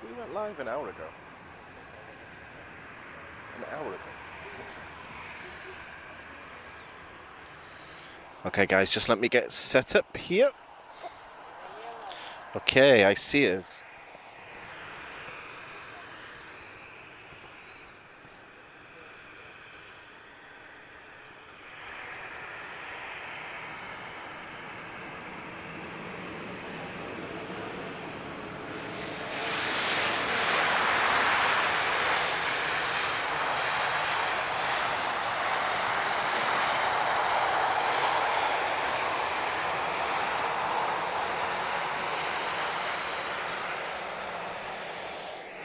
We went live an hour ago. An hour ago. Okay guys, just let me get set up here. Okay, I see us.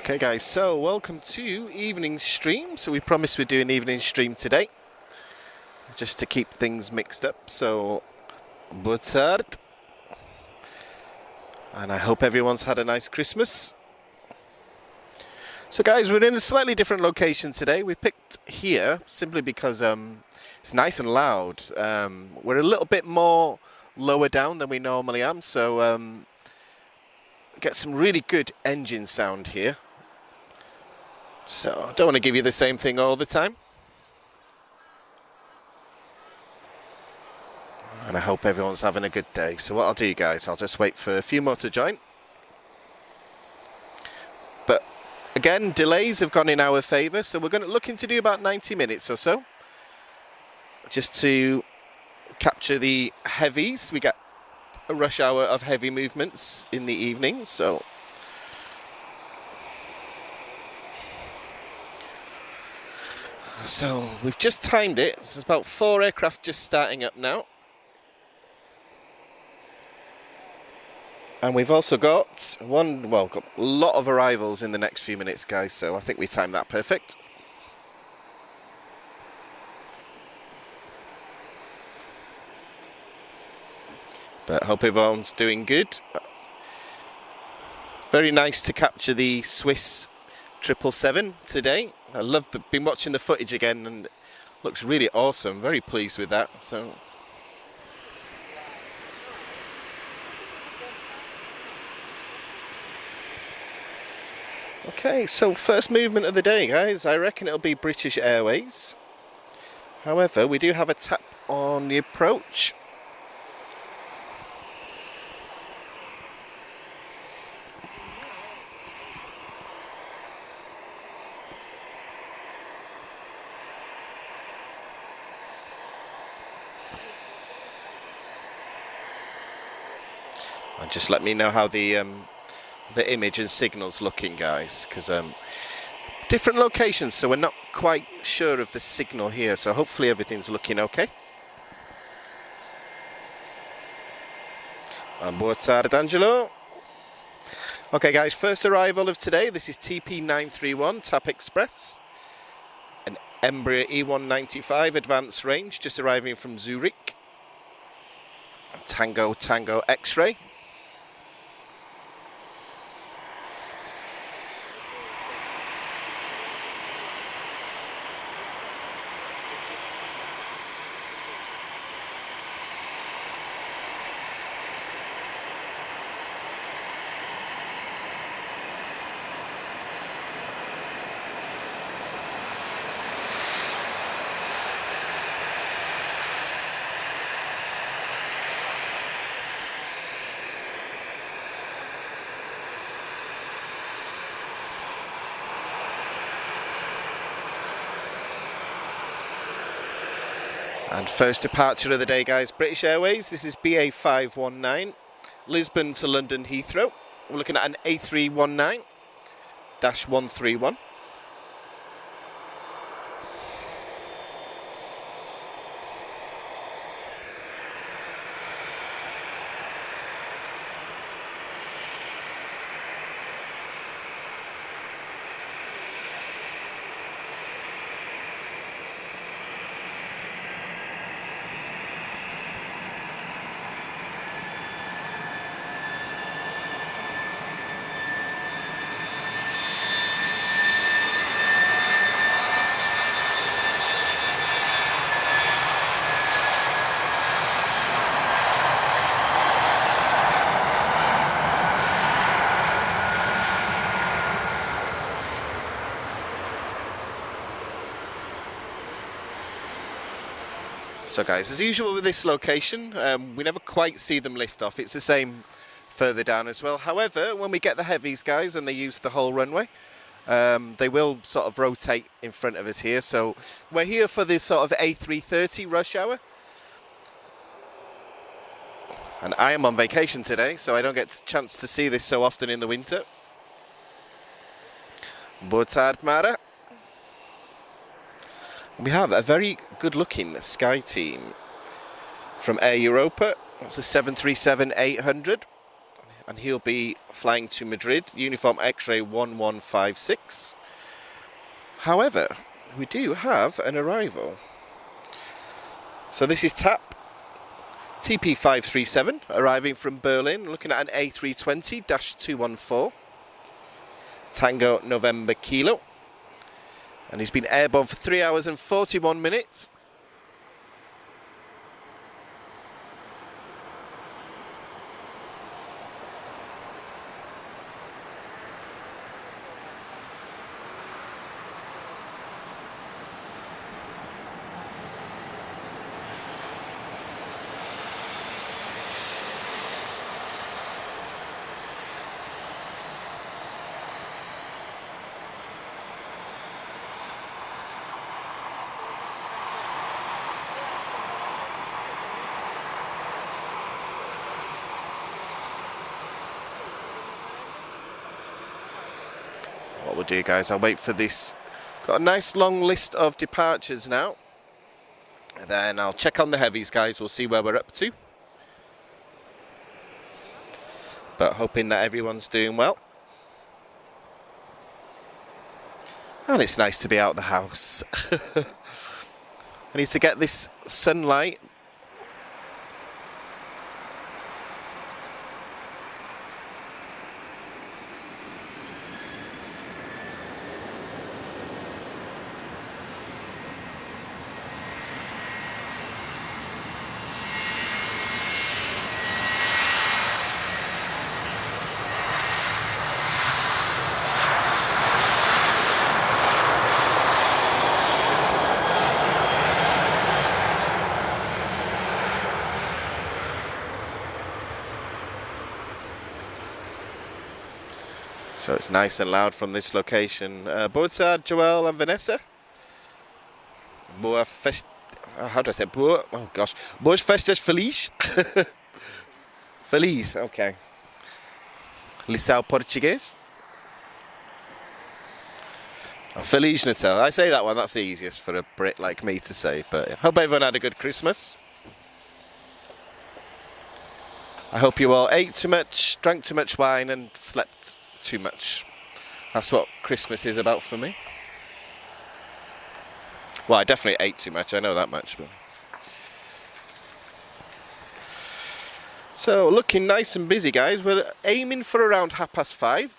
Okay guys, so welcome to evening stream. So we promised we'd do an evening stream today, just to keep things mixed up. So, boa tarde. And I hope everyone's had a nice Christmas. So guys, we're in a slightly different location today. We picked here simply because it's nice and loud. We're a little bit more lower down than we normally am, so get some really good engine sound here. So I don't want to give you the same thing all the time. And I hope everyone's having a good day. So what I'll do, guys, I'll just wait for a few more to join. But again, delays have gone in our favour, so we're looking to do about 90 minutes or so, just to capture the heavies. We get a rush hour of heavy movements in the evening, so we've just timed it. So there's about 4 aircraft just starting up now. And we've also got got a lot of arrivals in the next few minutes, guys, so I think we timed that perfect. But I hope everyone's doing good. Very nice to capture the Swiss 777 today. Been watching the footage again, and it looks really awesome. Very pleased with that. So okay, so first movement of the day, guys. I reckon it'll be British Airways. However, we do have a tap on the approach. And just let me know how the image and signal's looking, guys, because different locations, so we're not quite sure of the signal here, so hopefully everything's looking okay. And boa tarde, Angelo. Okay guys, first arrival of today. This is TP931 TAP Express, an Embraer E195 advanced range, just arriving from Zurich. Tango Tango X-ray. And first departure of the day, guys, British Airways. This is BA519, Lisbon to London Heathrow. We're looking at an A319-131. So guys, as usual with this location, we never quite see them lift off. It's the same further down as well. However, when we get the heavies, guys, and they use the whole runway, they will sort of rotate in front of us here. So we're here for this sort of A330 rush hour. And I am on vacation today, so I don't get a chance to see this so often in the winter. Boa tarde, Mara. We have a very good-looking Sky team from Air Europa. It's a 737-800, and he'll be flying to Madrid, uniform X-ray 1156. However, we do have an arrival. So this is TAP TP537, arriving from Berlin, looking at an A320-214, Tango November Kilo. And he's been airborne for 3 hours and 41 minutes. What we'll do, guys, I'll wait for this. Got a nice long list of departures now. And then I'll check on the heavies, guys. We'll see where we're up to. But hoping that everyone's doing well. And it's nice to be out of the house. I need to get this sunlight. So it's nice and loud from this location. Boa tarde, Joel and Vanessa. Boa fest... how do I say? Boa... oh gosh. Boas festas feliz. Feliz, okay. Lição português. Feliz Natal. I say that one, that's the easiest for a Brit like me to say. But I hope everyone had a good Christmas. I hope you all ate too much, drank too much wine and slept too much. That's what Christmas is about for me. Well, I definitely ate too much, I know that much. But so, looking nice and busy, guys. We're aiming for around 5:30.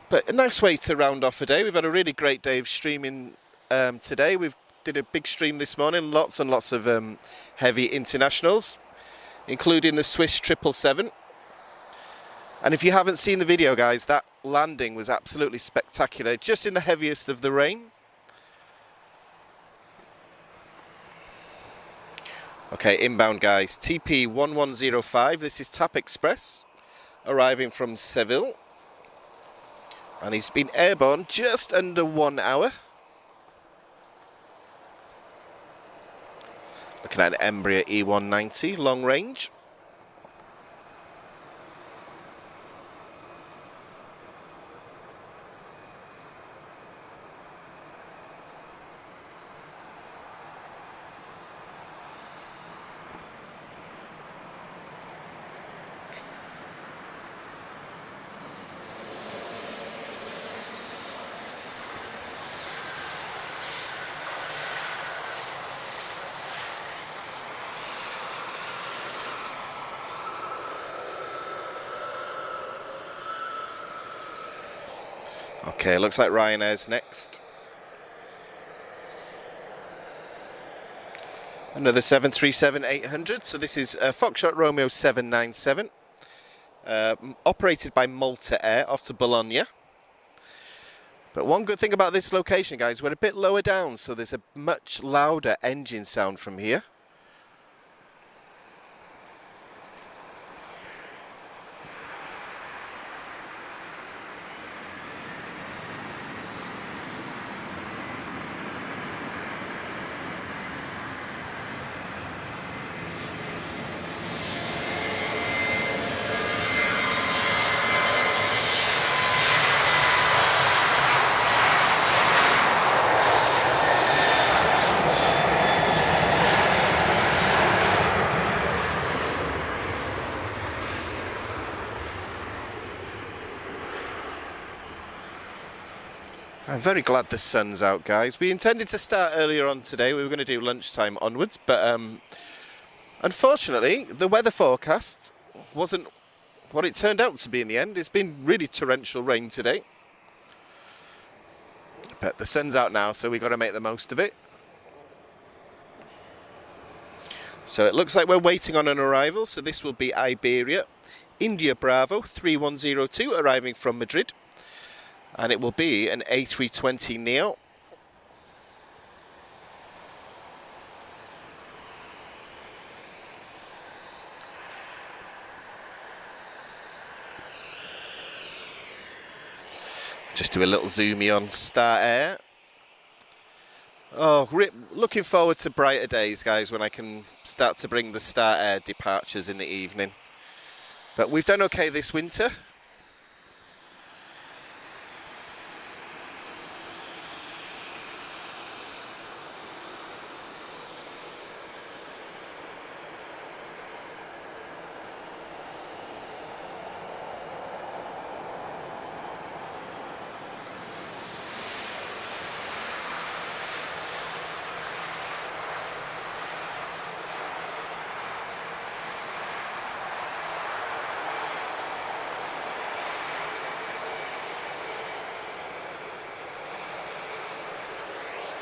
But a nice way to round off a day. We've had a really great day of streaming today. We've did a big stream this morning, lots and lots of heavy internationals, including the Swiss 777. And if you haven't seen the video, guys, that landing was absolutely spectacular, just in the heaviest of the rain. Okay, inbound, guys. TP1105, this is TAP Express, arriving from Seville. And he's been airborne just under 1 hour. Looking at an Embraer E190, long range. Okay, looks like Ryanair's next. Another 737-800, so this is Foxtrot Romeo 797, operated by Malta Air off to Bologna. But one good thing about this location, guys, we're a bit lower down, so there's a much louder engine sound from here. I'm very glad the sun's out, guys. We intended to start earlier on today. We were going to do lunchtime onwards, but unfortunately, the weather forecast wasn't what it turned out to be in the end. It's been really torrential rain today. But the sun's out now, so we've got to make the most of it. So it looks like we're waiting on an arrival. So this will be Iberia, India Bravo 3102, arriving from Madrid. And it will be an A320neo. Just do a little zoomy on Star Air. Oh, looking forward to brighter days, guys, when I can start to bring the Star Air departures in the evening. But we've done okay this winter.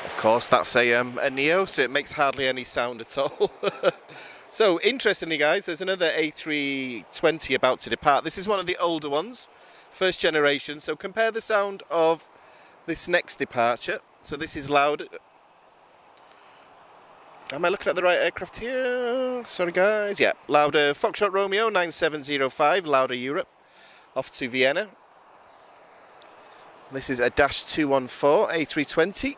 Of course, that's a Neo, so it makes hardly any sound at all. So, interestingly, guys, there's another A320 about to depart. This is one of the older ones, first generation. So compare the sound of this next departure. So this is loud. Am I looking at the right aircraft here? Sorry, guys. Yeah, louder Foxtrot Romeo 9705, louder Europe, off to Vienna. This is a -214 A320.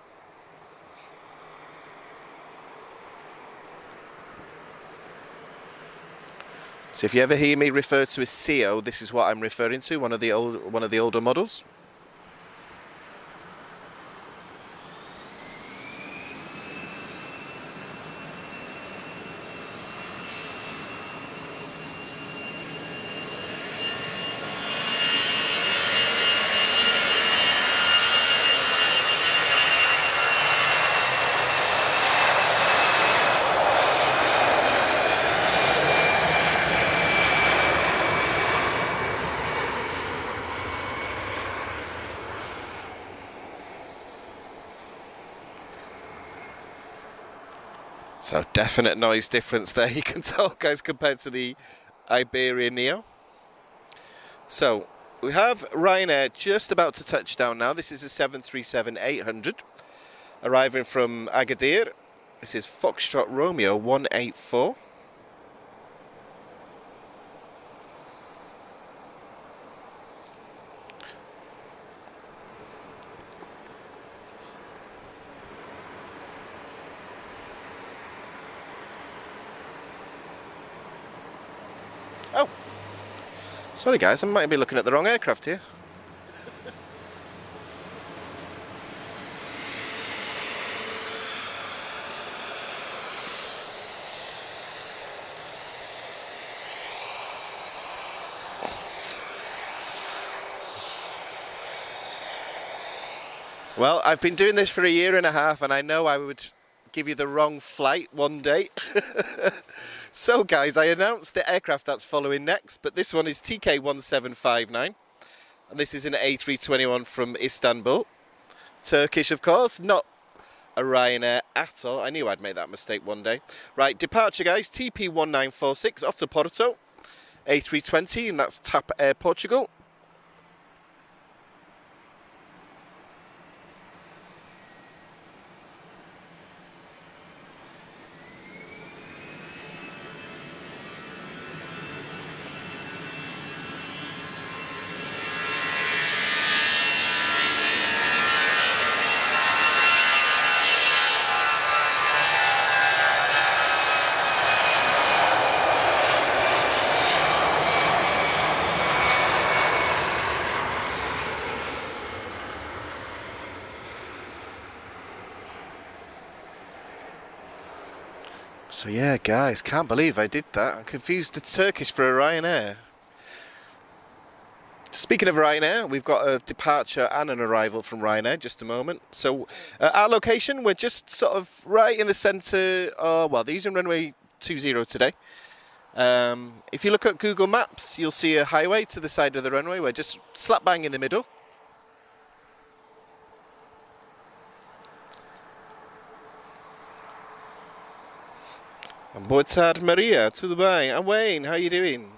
So if you ever hear me refer to a CO, this is what I'm referring to, one of the older models. So definite noise difference there, you can tell, guys, compared to the Iberia Neo. So we have Ryanair just about to touch down now. This is a 737-800 arriving from Agadir. This is Foxtrot Romeo 184. Oh, sorry guys, I might be looking at the wrong aircraft here. Well, I've been doing this for 1.5 years and I know I would give you the wrong flight one day. So guys, I announced the aircraft that's following next, but this one is TK1759 and this is an A321 from Istanbul. Turkish, of course, not a Ryanair at all. I knew I'd make that mistake one day. Right, departure guys, TP1946 off to Porto, A320, and that's TAP Air Portugal. So yeah, guys, can't believe I did that. I confused the Turkish for a Ryanair. Speaking of Ryanair, we've got a departure and an arrival from Ryanair, just a moment. So our location, we're just sort of right in the centre, well, these are runway 20 today. If you look at Google Maps, you'll see a highway to the side of the runway. We're just slap bang in the middle. Boa tarde, Maria. Tudo bem? I'm Wayne. How are you doing?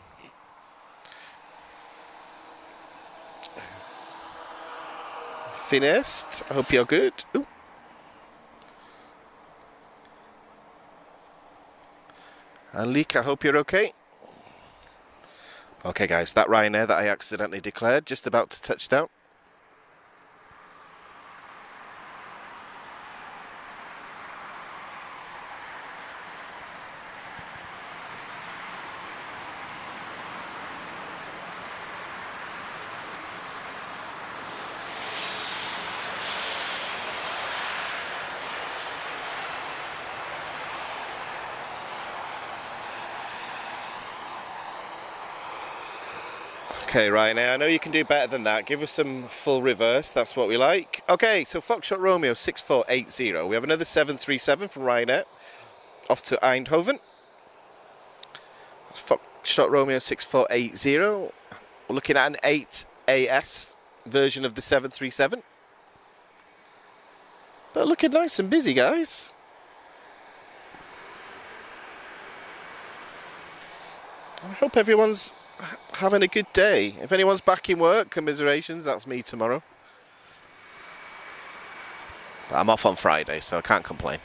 Finest. I hope you're good. Ooh. And Leek, I hope you're okay. Okay, guys, that Ryanair that I accidentally declared, just about to touch down. Okay, Ryanair, I know you can do better than that. Give us some full reverse, that's what we like. Okay, so Foxtrot Romeo 6480. We have another 737 from Ryanair, off to Eindhoven. Foxtrot Romeo 6480. We're looking at an 8AS version of the 737. But looking nice and busy, guys. I hope everyone's having a good day. If anyone's back in work, commiserations, that's me tomorrow. But I'm off on Friday, so I can't complain.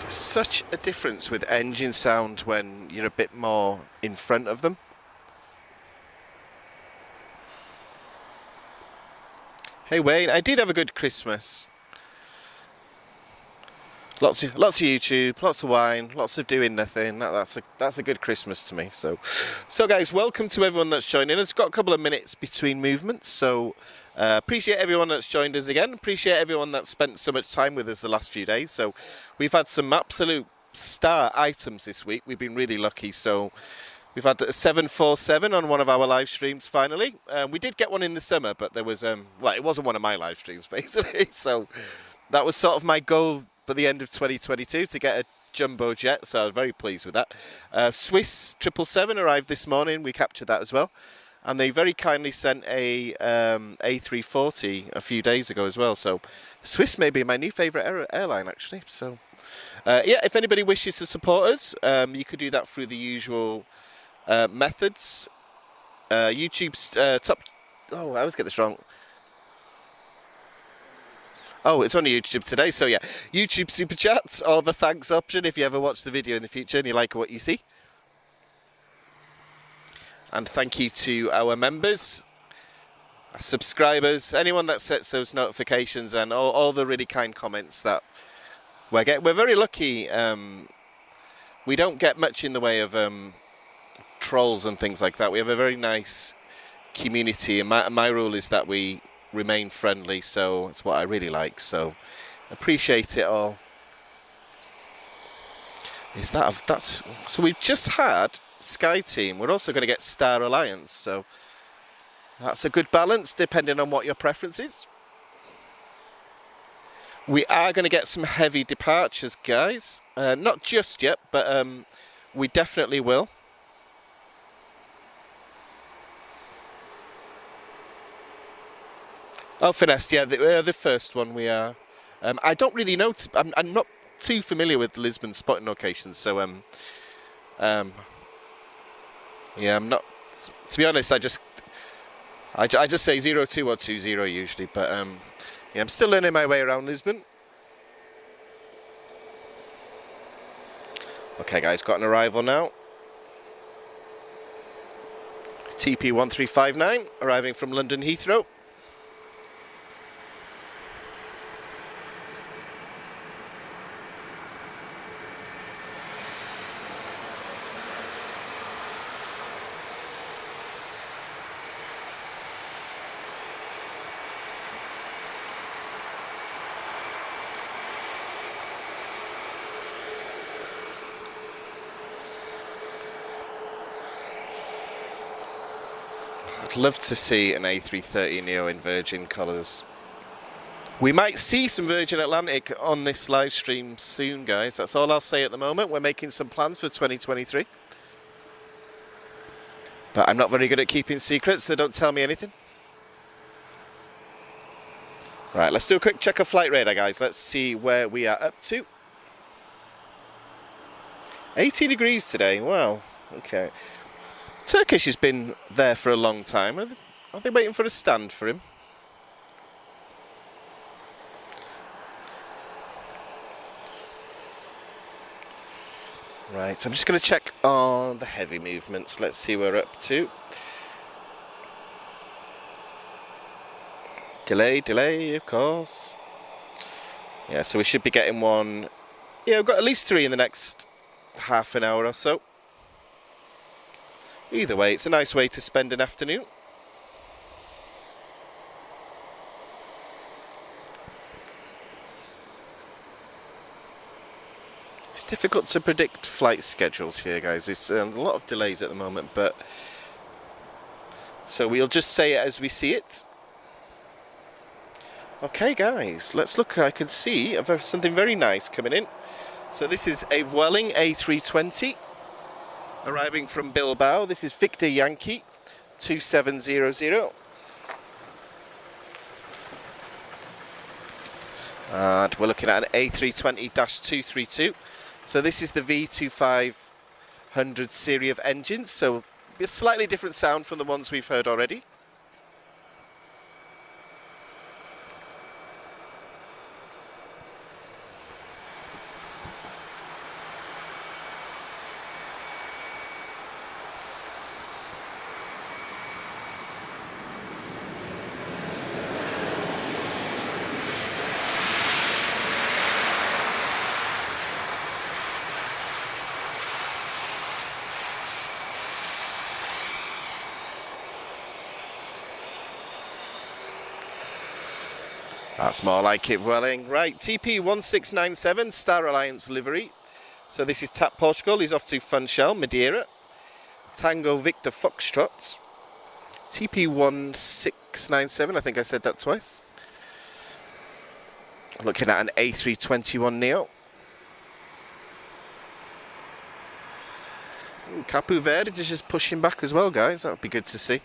Such a difference with engine sound when you're a bit more in front of them. Hey Wayne, I did have a good Christmas. Lots of YouTube, lots of wine, lots of doing nothing. That's a good Christmas to me. So guys, welcome to everyone that's joining us. Got a couple of minutes between movements, so appreciate everyone that's joined us again. Appreciate everyone that's spent so much time with us the last few days. So we've had some absolute star items this week. We've been really lucky. So we've had a 747 on one of our live streams finally. We did get one in the summer, but there was well, it wasn't one of my live streams basically. So that was sort of my goal for the end of 2022 to get a jumbo jet, so I was very pleased with that. Swiss 777 arrived this morning. We captured that as well, and they very kindly sent a A340 a few days ago as well. So Swiss may be my new favourite airline actually. So yeah, if anybody wishes to support us, you could do that through the usual methods. YouTube's top. Oh, I always get this wrong. Oh, it's on YouTube today, so yeah. YouTube Super Chats or the thanks option if you ever watch the video in the future and you like what you see. And thank you to our members, our subscribers, anyone that sets those notifications and all the really kind comments that we're getting. We're very lucky. We don't get much in the way of trolls and things like that. We have a very nice community, and my rule is that we remain friendly, so it's what I really like, so appreciate it all. That's so we've just had Sky Team. We're also going to get Star Alliance, so that's a good balance depending on what your preference is. We are going to get some heavy departures, guys. Not just yet, but we definitely will. Oh, Finesse, yeah, the first one we are. I don't really know. I'm not too familiar with Lisbon spotting locations, so yeah, I'm not. To be honest, I just say 02 or 20 usually, but yeah, I'm still learning my way around Lisbon. Okay guys, got an arrival now. TP1359 arriving from London Heathrow. I'd love to see an A330neo in Virgin colours. We might see some Virgin Atlantic on this live stream soon, guys. That's all I'll say at the moment. We're making some plans for 2023. But I'm not very good at keeping secrets, so don't tell me anything. Right, let's do a quick check of flight radar, guys. Let's see where we are up to. 80 degrees today. Wow. Okay. Turkish has been there for a long time. Are they waiting for a stand for him? Right, I'm just going to check on the heavy movements. Let's see where we're up to. Delay, of course. Yeah, so we should be getting one. Yeah, we've got at least 3 in the next half an hour or so. Either way, it's a nice way to spend an afternoon. It's difficult to predict flight schedules here, guys. It's a lot of delays at the moment, but so we'll just say it as we see it. Okay, guys, let's look. I can see something very nice coming in. So this is a Vueling A320 arriving from Bilbao. This is Victor Yankee 2700. And we're looking at an A320-232. So this is the V2500 series of engines, so a slightly different sound from the ones we've heard already. That's more like it, Vueling. Right, TP1697, Star Alliance livery. So this is TAP Portugal, he's off to Funchal, Madeira. Tango Victor Foxtrot. TP1697, I think I said that twice. Looking at an A321neo. Capu Verde is just pushing back as well, guys. That would be good to see.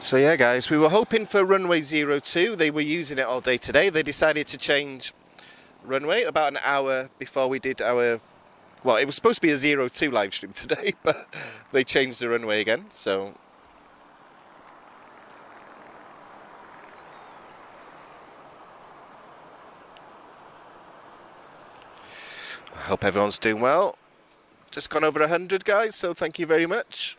So yeah, guys, we were hoping for runway 02. They were using it all day today. They decided to change runway about an hour before we did our... Well, it was supposed to be a 02 live stream today, but they changed the runway again, so... I hope everyone's doing well. Just gone over 100, guys, so thank you very much.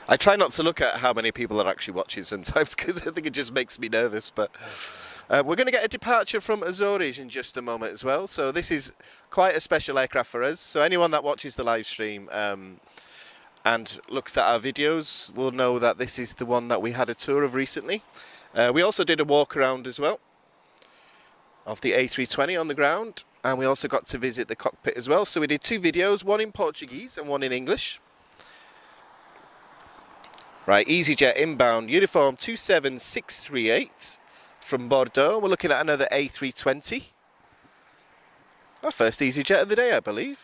I try not to look at how many people are actually watching sometimes because I think it just makes me nervous, but we're going to get a departure from Azores in just a moment as well. So this is quite a special aircraft for us. So anyone that watches the live stream and looks at our videos will know that this is the one that we had a tour of recently. We also did a walk around as well of the A320 on the ground, and we also got to visit the cockpit as well. So we did 2 videos, one in Portuguese and one in English. Right, EasyJet inbound, uniform 27638 from Bordeaux. We're looking at another A320. Our first EasyJet of the day, I believe.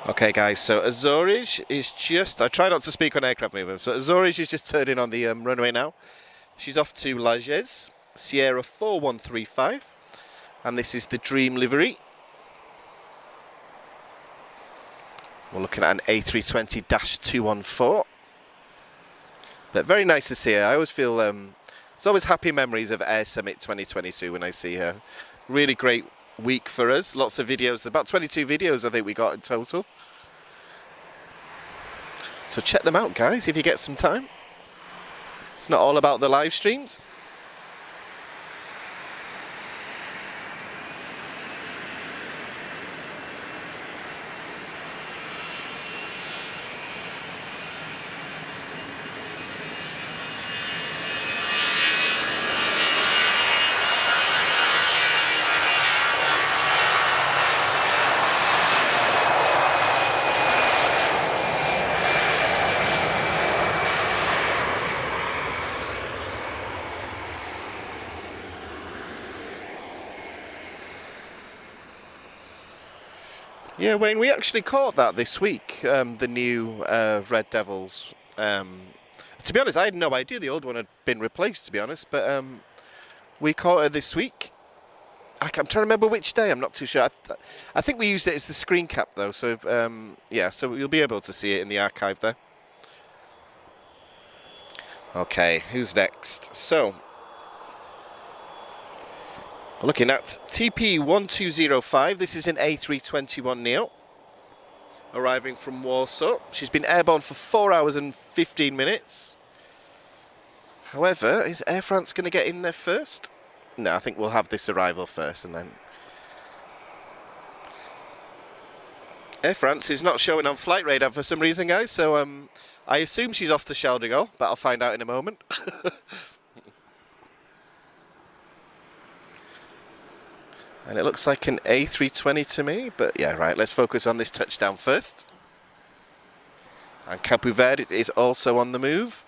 Okay guys, so Azores is just, I try not to speak on aircraft movements, but Azores is just turning on the runway now. She's off to Lajes, Sierra 4135, and this is the Dream livery. We're looking at an A320-214. But very nice to see her. I always feel, it's always happy memories of Air Summit 2022 when I see her. Really great week for us, lots of videos, about 22 videos I think we got in total. So check them out guys if you get some time. It's not all about the live streams. Yeah, Wayne, we actually caught that this week, the new Red Devils. To be honest, I had no idea the old one had been replaced, to be honest, but we caught her this week. I'm trying to remember which day, I'm not too sure. I think we used it as the screen cap, though, so yeah, so you'll be able to see it in the archive there. Okay, who's next? So, looking at TP1205, this is an A321neo, arriving from Warsaw. She's been airborne for 4 hours and 15 minutes. However, is Air France going to get in there first? No, I think we'll have this arrival first and then... Air France is not showing on flight radar for some reason, guys, so I assume she's off to Charles de Gaulle, but I'll find out in a moment. And it looks like an A320 to me, but yeah, right, let's focus on this touchdown first. And Cape Verde is also on the move.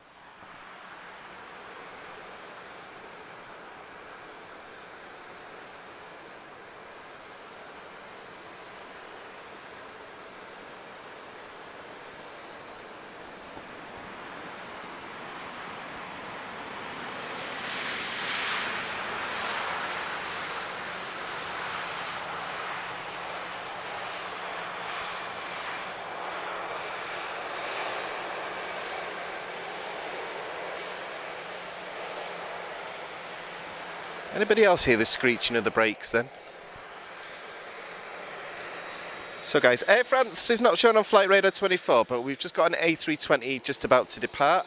Anybody else hear the screeching of the brakes then? So guys, Air France is not shown on flight radar 24, but we've just got an A320 just about to depart.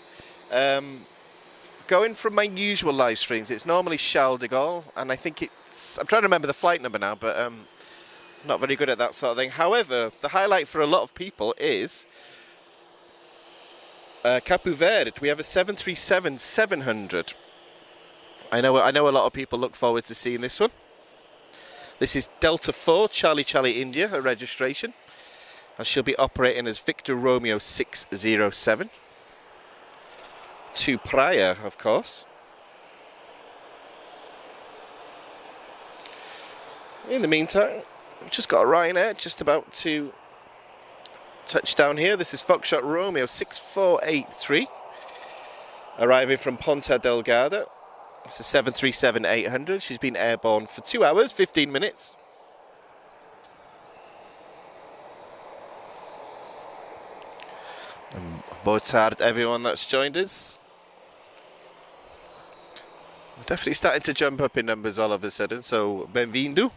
Going from my usual live streams, it's normally Charles de Gaulle, and I think it's, I'm trying to remember the flight number now, but not very good at that sort of thing. However, the highlight for a lot of people is Cape Verde. We have a 737-700. I know a lot of people look forward to seeing this one. This is Delta 4, Charlie Charlie India, her registration. And she'll be operating as Victor Romeo 607. To Praia, of course. In the meantime, we've just got a Ryanair just about to touch down here. This is Foxtrot Romeo 6483. Arriving from Ponta Delgada. It's a 737-800. She's been airborne for 2 hours, 15 minutes. Boa tarde, everyone that's joined us. We're definitely starting to jump up in numbers all of a sudden, so bem-vindo.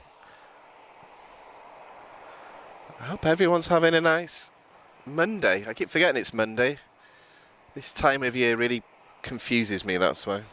I hope everyone's having a nice Monday. I keep forgetting it's Monday. This time of year really confuses me, that's why.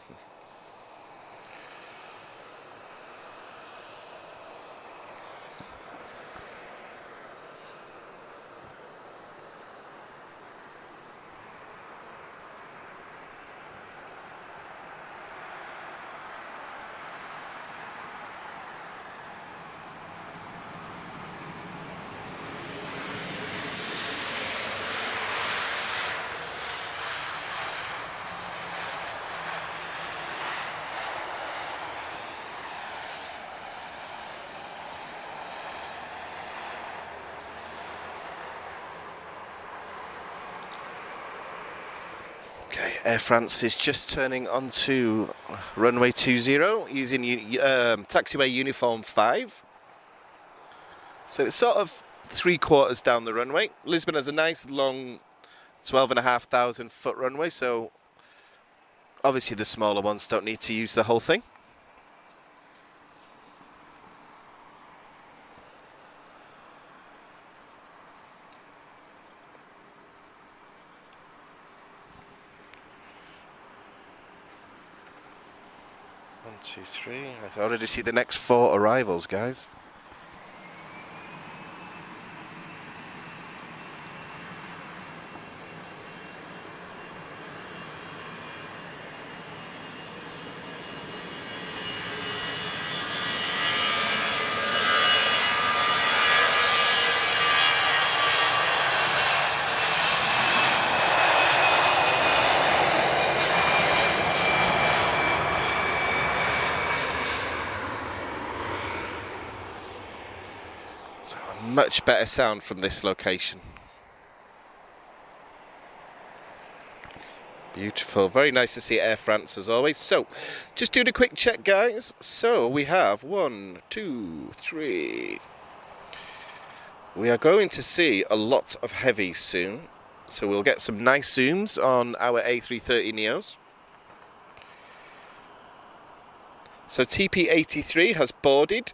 Okay, Air France is just turning onto runway 20 using taxiway uniform 5. So it's sort of 3/4 down the runway. Lisbon has a nice long 12,500 foot runway, so obviously the smaller ones don't need to use the whole thing. One, two, three. I already see the next 4 arrivals, guys. So a much better sound from this location. Beautiful, very nice to see Air France as always. So, just doing a quick check, guys. So we have 1, 2, 3. We are going to see a lot of heavies soon. So we'll get some nice zooms on our A330 Neos. So TP83 has boarded.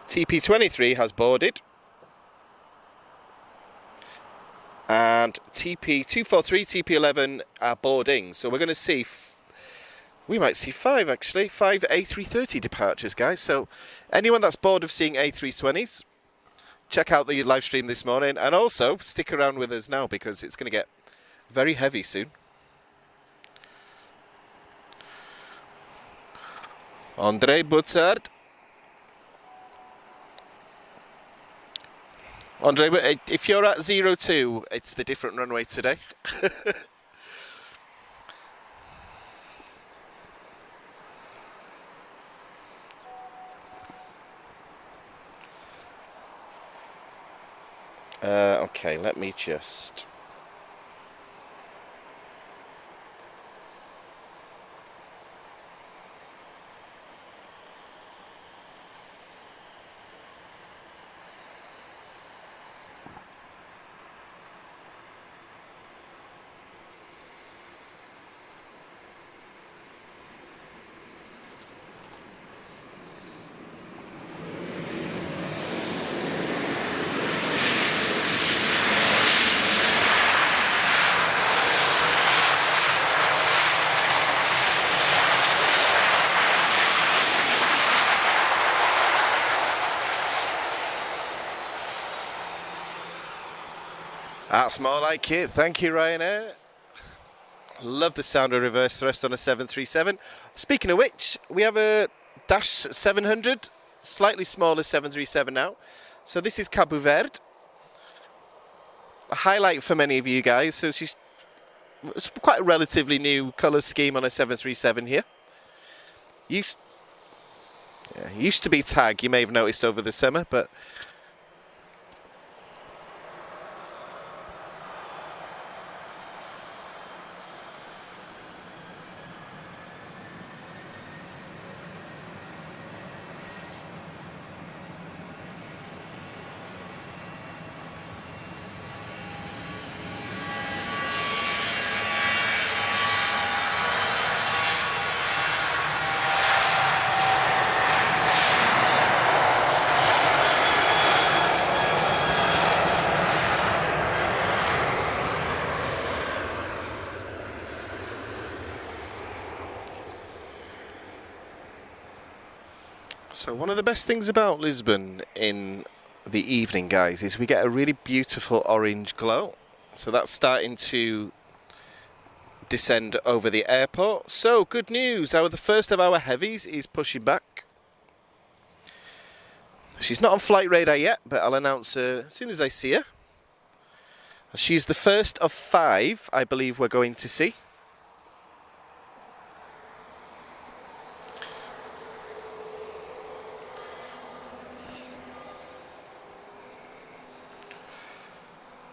TP23 has boarded. And TP243, TP11 are boarding. So we're going to see, we might see 5 actually, 5 A330 departures, guys. So anyone that's bored of seeing A320s, check out the live stream this morning. And also stick around with us now because it's going to get very heavy soon. André Butzard. Andre, if you're at 02, it's the different runway today. Okay, let me just... That's more like it. Thank you, Ryanair. Love the sound of reverse thrust on a 737. Speaking of which, we have a Dash 700, slightly smaller 737 now. So this is Cabo Verde. A highlight for many of you guys. So it's quite a relatively new colour scheme on a 737 here. Used to be tag, you may have noticed over the summer, but... So one of the best things about Lisbon in the evening, guys, is we get a really beautiful orange glow. So that's starting to descend over the airport. So good news, the first of our heavies is pushing back. She's not on flight radar yet, but I'll announce her as soon as I see her. She's the first of 5, I believe, we're going to see.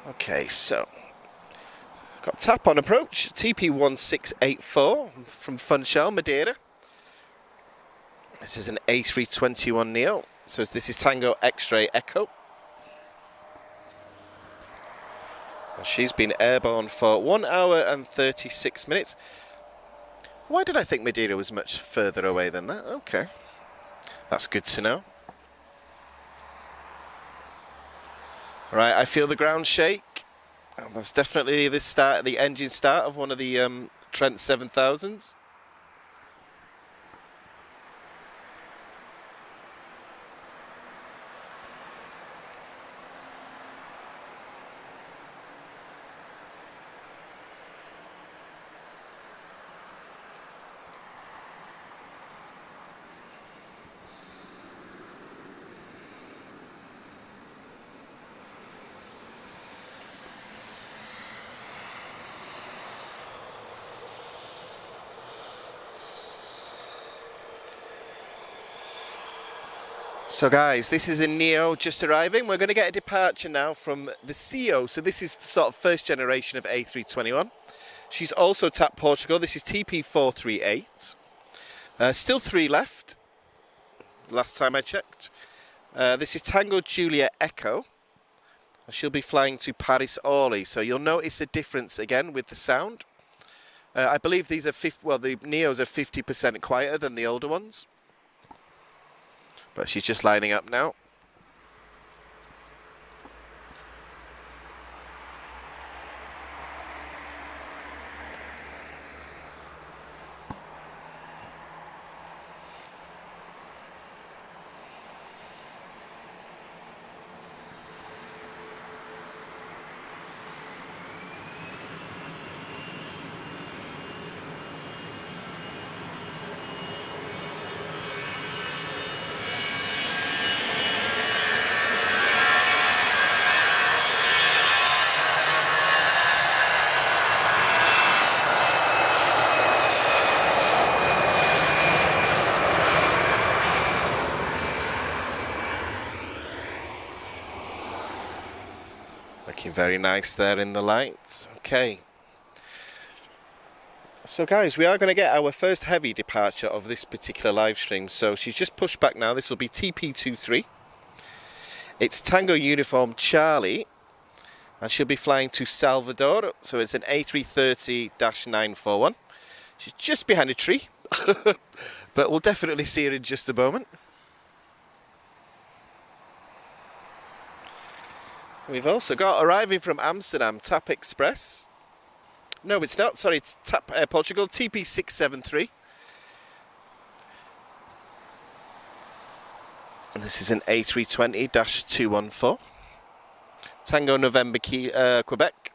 Okay, so Got tap on approach, TP1684 from Funchal, Madeira. This is an A321neo, so this is Tango X-Ray Echo. And she's been airborne for 1 hour and 36 minutes. Why did I think Madeira was much further away than that? Okay, that's good to know. Right, I feel the ground shake. And that's definitely the engine start of one of the Trent 7000s. So guys, this is a Neo just arriving. We're going to get a departure now from the CO. So this is the sort of first generation of A321. She's also tapped Portugal. This is TP438. Still 3 left, last time I checked. This is Tango Julia Echo. She'll be flying to Paris Orly. So you'll notice a difference again with the sound. I believe these are the Neos are 50% quieter than the older ones. But she's just lining up now. Looking very nice there in the lights. Okay. So guys, we are going to get our first heavy departure of this particular live stream. So she's just pushed back now. This will be TP23. It's Tango Uniform Charlie. And she'll be flying to Salvador. So it's an A330-941. She's just behind a tree. But we'll definitely see her in just a moment. We've also got, arriving from Amsterdam, TAP Express. No, it's not. Sorry, it's TAP Portugal, TP673. And this is an A320-214. Tango November Quebec.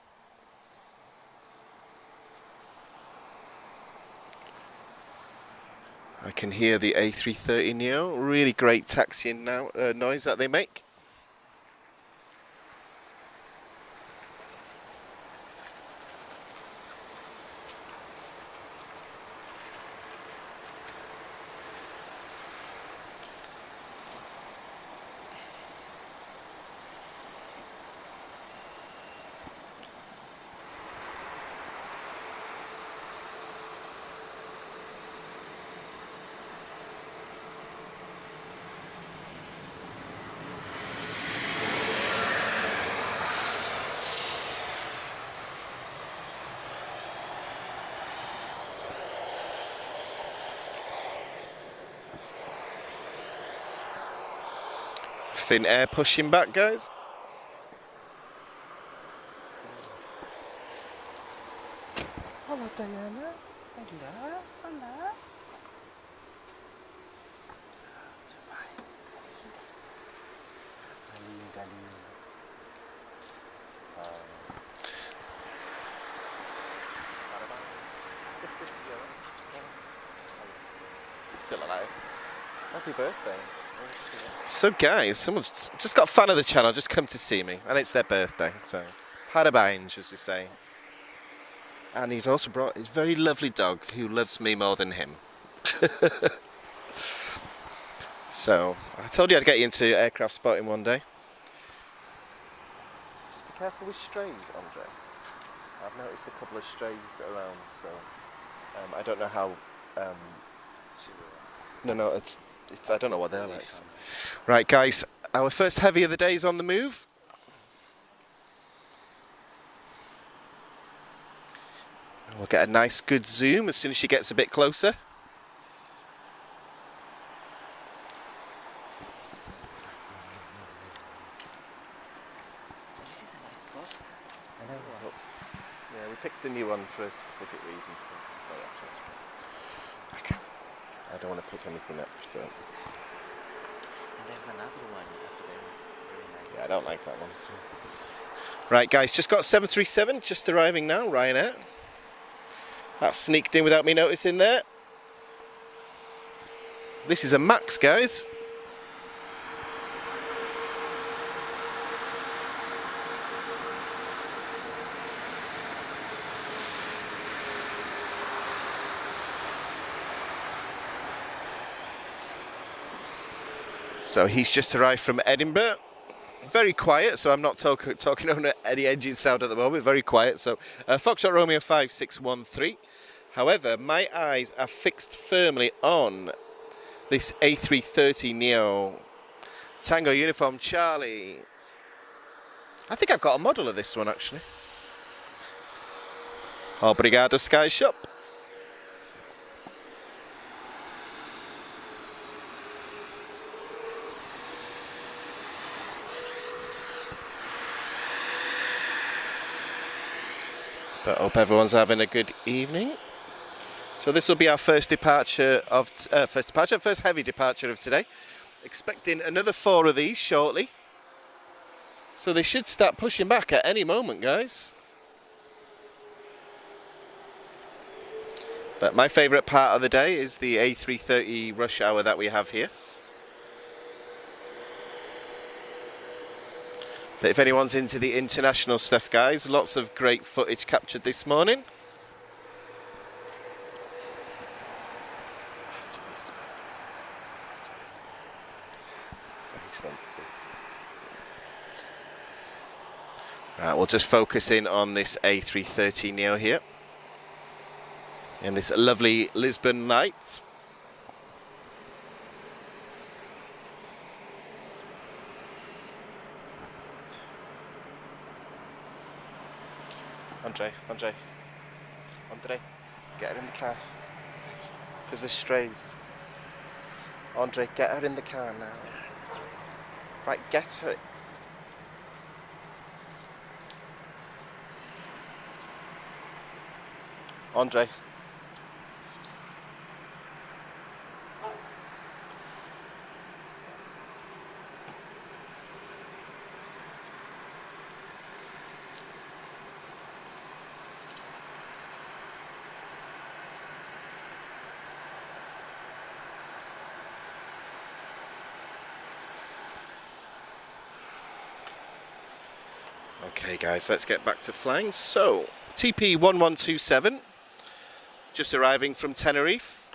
I can hear the A330 Neo. Really great taxiing now, noise that they make. Thin air pushing back, guys. Hello, Diana. Hello, hello. Still alive. Happy birthday. So guys, someone's just got a fan of the channel, just come to see me, and it's their birthday, so parabéns, as we say. And he's also brought his very lovely dog, who loves me more than him. So, I told you I'd get you into aircraft spotting one day. Be careful with strays, Andre. I've noticed a couple of strays around, so I don't know how. No, it's I don't know what they're like. Right, guys, our first heavy of the day is on the move. And we'll get a nice, good zoom as soon as she gets a bit closer. This is a nice spot. I know. Yeah, we picked a new one for a specific reason. I don't want to pick anything up, so. And there's another one up there. Very nice. Yeah, I don't like that one. So. Right, guys, just got 737, just arriving now, Ryanair. That sneaked in without me noticing there. This is a Max, guys. So he's just arrived from Edinburgh. Very quiet, so I'm not talking on any engine sound at the moment. Very quiet. So Foxtrot Romeo 5613. However, my eyes are fixed firmly on this A330neo Tango Uniform Charlie. I think I've got a model of this one actually. Obrigado, Sky Shop. But I hope everyone's having a good evening. So this will be our first heavy departure of today. Expecting another 4 of these shortly. So they should start pushing back at any moment, guys. But my favourite part of the day is the A330 rush hour that we have here. But if anyone's into the international stuff, guys, lots of great footage captured this morning. Very sensitive. Right, we'll just focus in on this A330neo here. And this lovely Lisbon night. Andre, get her in the car. Because there's strays. Andre, get her in the car now. Right, get her. Andre. Okay guys, let's get back to flying. So, TP1127, just arriving from Tenerife.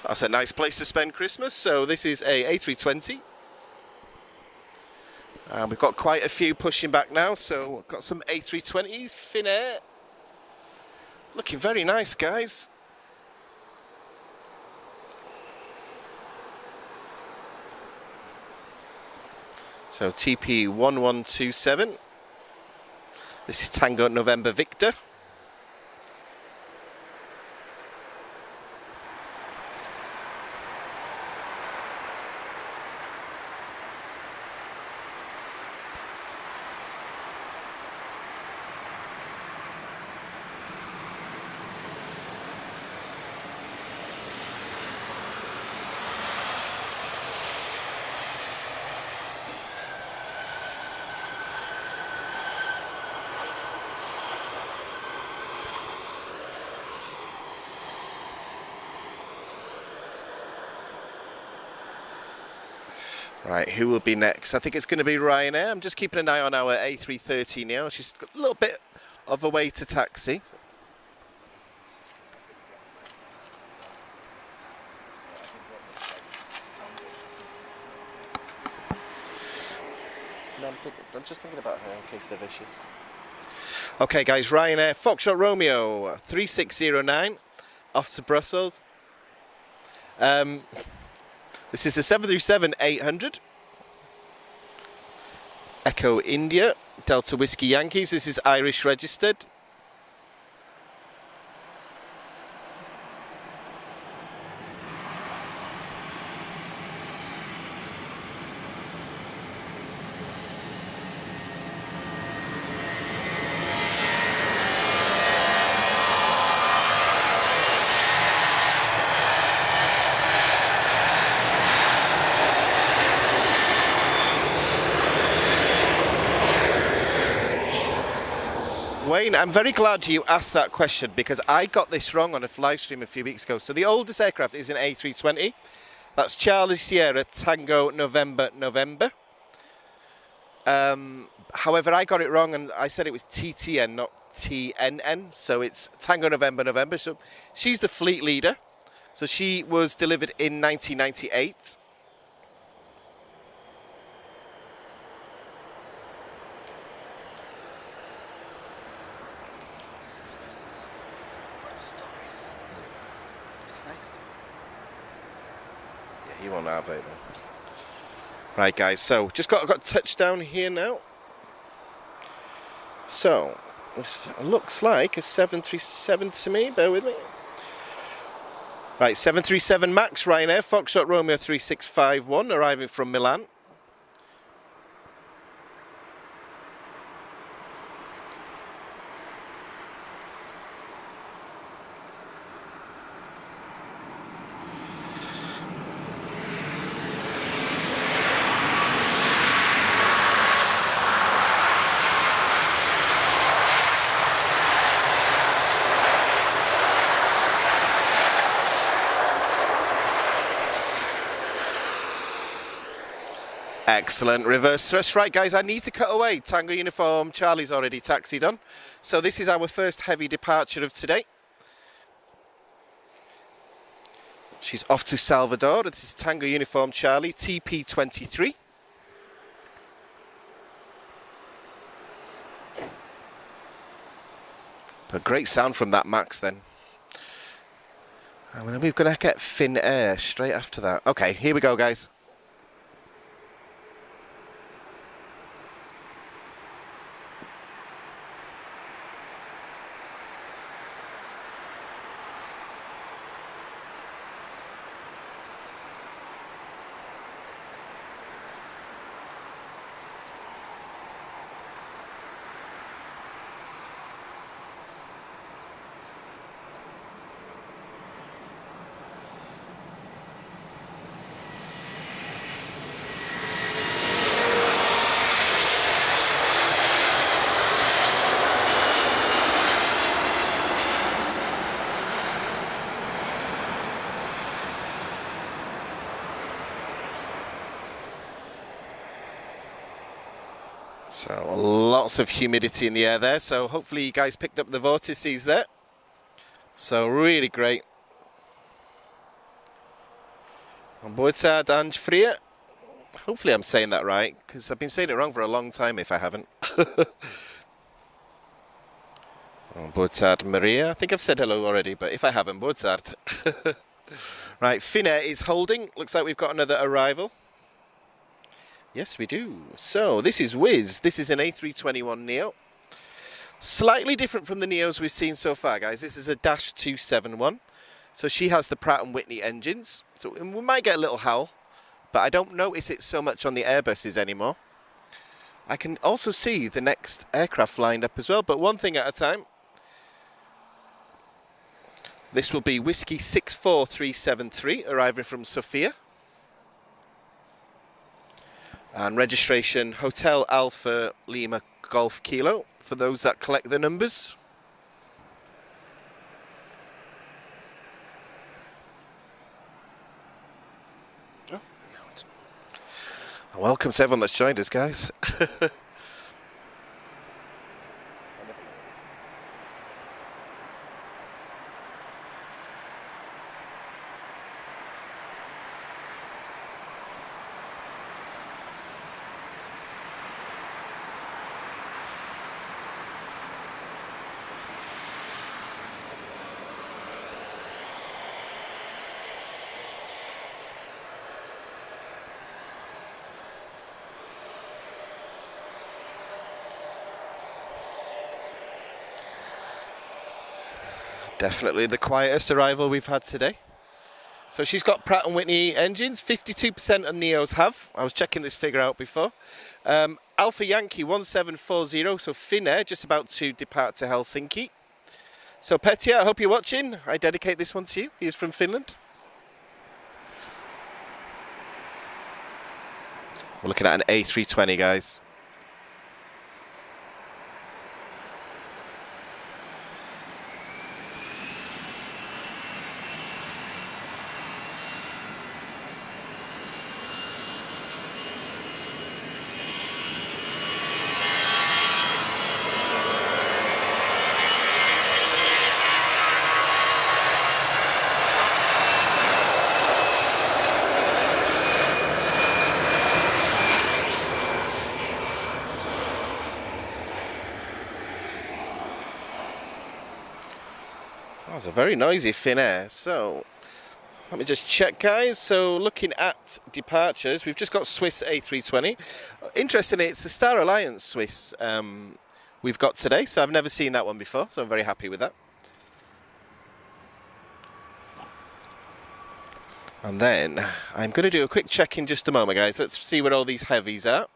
That's a nice place to spend Christmas. So this is a A320. We've got quite a few pushing back now, so we've got some A320s, Finnair. Looking very nice, guys. So TP1127. This is Tango November Victor. Right, who will be next? I think it's going to be Ryanair. I'm just keeping an eye on our A330 now. She's got a little bit of a way to taxi. No, I'm just thinking about her in case they're vicious. Okay guys, Ryanair, Foxtrot Romeo 3609, off to Brussels. This is a 737-800. Echo India, Delta Whiskey Yankees, this is Irish registered. Wayne, I'm very glad you asked that question because I got this wrong on a live stream a few weeks ago. So the oldest aircraft is an A320. That's Charlie Sierra Tango November November. However, I got it wrong and I said it was TTN, not TNN. So it's Tango November November. So she's the fleet leader. So she was delivered in 1998. He won't have it then. Right guys, so just got touchdown here now. So this looks like a 737 to me, bear with me. Right, 737 MAX Ryanair, Foxtrot Romeo 3651, arriving from Milan. Excellent, reverse thrust. Right guys, I need to cut away. Tango uniform, Charlie's already taxied on. So this is our first heavy departure of today. She's off to Salvador. This is Tango uniform Charlie, TP23. But great sound from that Max then. And then we're going to get Finnair straight after that. Okay, here we go guys. So lots of humidity in the air there, so hopefully you guys picked up the vortices there. So really great. On board side Ange Freer. Hopefully I'm saying that right, because I've been saying it wrong for a long time if I haven't. On board side Maria. I think I've said hello already, but if I haven't, board side. Right, Finnair is holding. Looks like we've got another arrival. Yes, we do. So this is Wiz. This is an A321 Neo. Slightly different from the Neos we've seen so far, guys. This is a Dash 271. So she has the Pratt & Whitney engines. So we might get a little howl, but I don't notice it so much on the Airbuses anymore. I can also see the next aircraft lined up as well, but one thing at a time. This will be Whiskey 64373, arriving from Sofia. And registration Hotel Alpha Lima Golf Kilo for those that collect the numbers. Oh. Welcome to everyone that's joined us, guys. Definitely the quietest arrival we've had today. So she's got Pratt & Whitney engines, 52% of Neos have. I was checking this figure out before. Alpha Yankee 1740, so Finnair, just about to depart to Helsinki. So Petya, I hope you're watching. I dedicate this one to you. He's from Finland. We're looking at an A320, guys. That was a very noisy Finnair. So let me just check, guys. So looking at departures, we've just got Swiss A320. Interestingly, it's the Star Alliance Swiss we've got today. So I've never seen that one before, so I'm very happy with that. And then I'm going to do a quick check in just a moment, guys. Let's see where all these heavies are.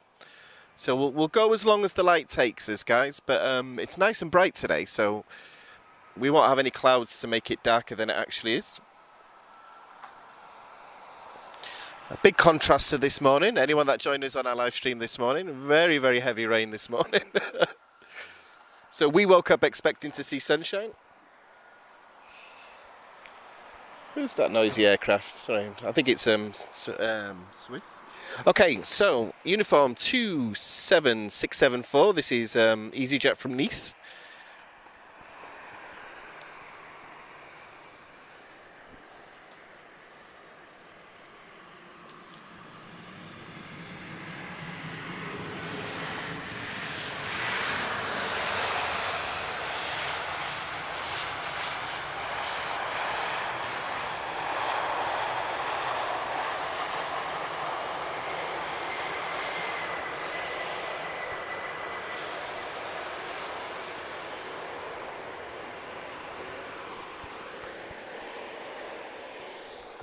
So we'll go as long as the light takes us, guys. But it's nice and bright today, so we won't have any clouds to make it darker than it actually is. A big contrast to this morning. Anyone that joined us on our live stream this morning, very, very heavy rain this morning. So we woke up expecting to see sunshine. Who's that noisy aircraft? Sorry, I think it's Swiss. Okay, so uniform 27674. This is EasyJet from Nice.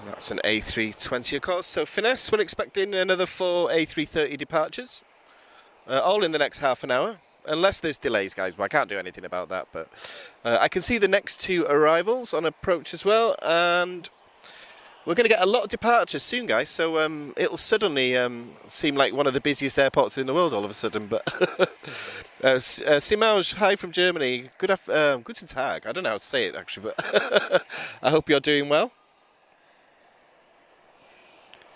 That's an A320, of course. So Finesse, we're expecting another 4 A330 departures, all in the next half an hour, unless there's delays, guys. Well, I can't do anything about that, but I can see the next 2 arrivals on approach as well, and we're going to get a lot of departures soon, guys. So it'll suddenly seem like one of the busiest airports in the world all of a sudden. But Simauj, hi from Germany. Guten Tag. I don't know how to say it actually, but I hope you're doing well.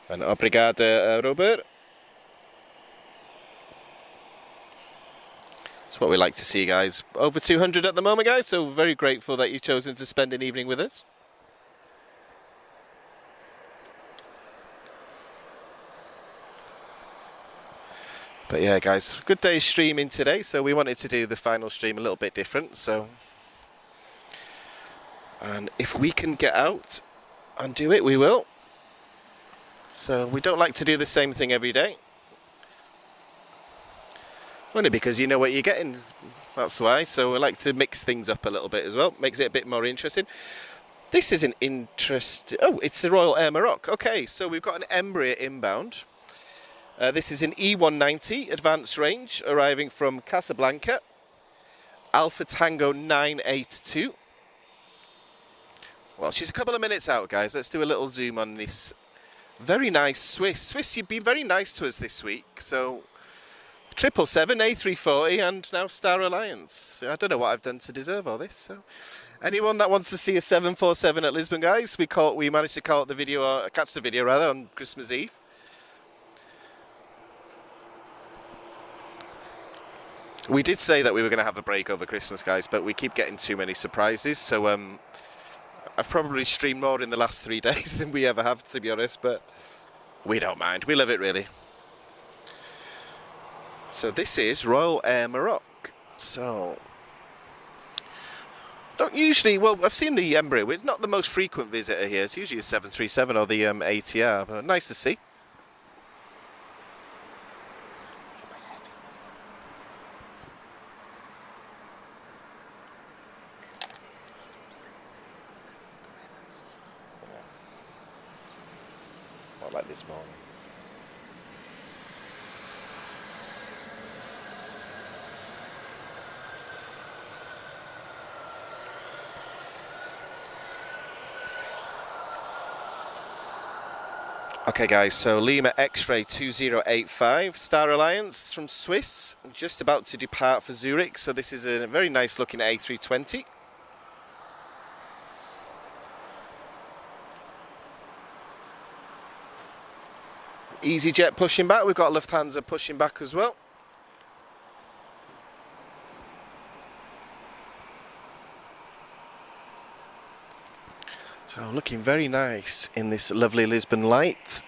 And obrigado, Robert. That's what we like to see, guys. Over 200 at the moment, guys, so very grateful that you've chosen to spend an evening with us. But yeah, guys, good day streaming today, so we wanted to do the final stream a little bit different, so... And if we can get out and do it, we will. So we don't like to do the same thing every day. Only because you know what you're getting, that's why. So we like to mix things up a little bit as well. Makes it a bit more interesting. This is an interesting... Oh, it's the Royal Air Maroc. Okay, so we've got an Embraer inbound. This is an E190 advanced range arriving from Casablanca. Alpha Tango 982. Well, she's a couple of minutes out, guys. Let's do a little zoom on this. Very nice Swiss. Swiss, you've been very nice to us this week. So, 777, A340, and now Star Alliance. I don't know what I've done to deserve all this. So, anyone that wants to see a 747 at Lisbon, guys, we managed to catch the video on Christmas Eve. We did say that we were going to have a break over Christmas, guys, but we keep getting too many surprises. So, I've probably streamed more in the last 3 days than we ever have, to be honest, but we don't mind. We love it, really. So this is Royal Air Maroc. So, don't usually... Well, I've seen the Embraer. We're not the most frequent visitor here. It's usually a 737 or the ATR, but nice to see. start this morning. Okay guys, so Lima X-Ray 2085, Star Alliance from Swiss, just about to depart for Zurich, so this is a very nice looking A320. EasyJet pushing back, we've got Lufthansa pushing back as well. So looking very nice in this lovely Lisbon light.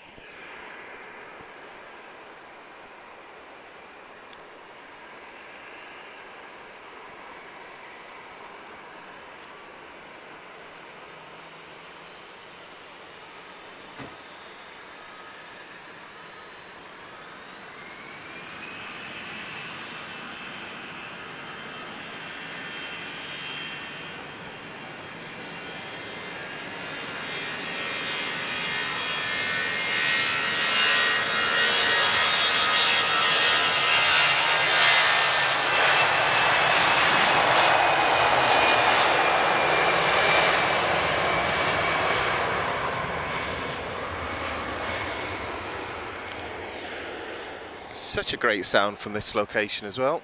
Such a great sound from this location as well.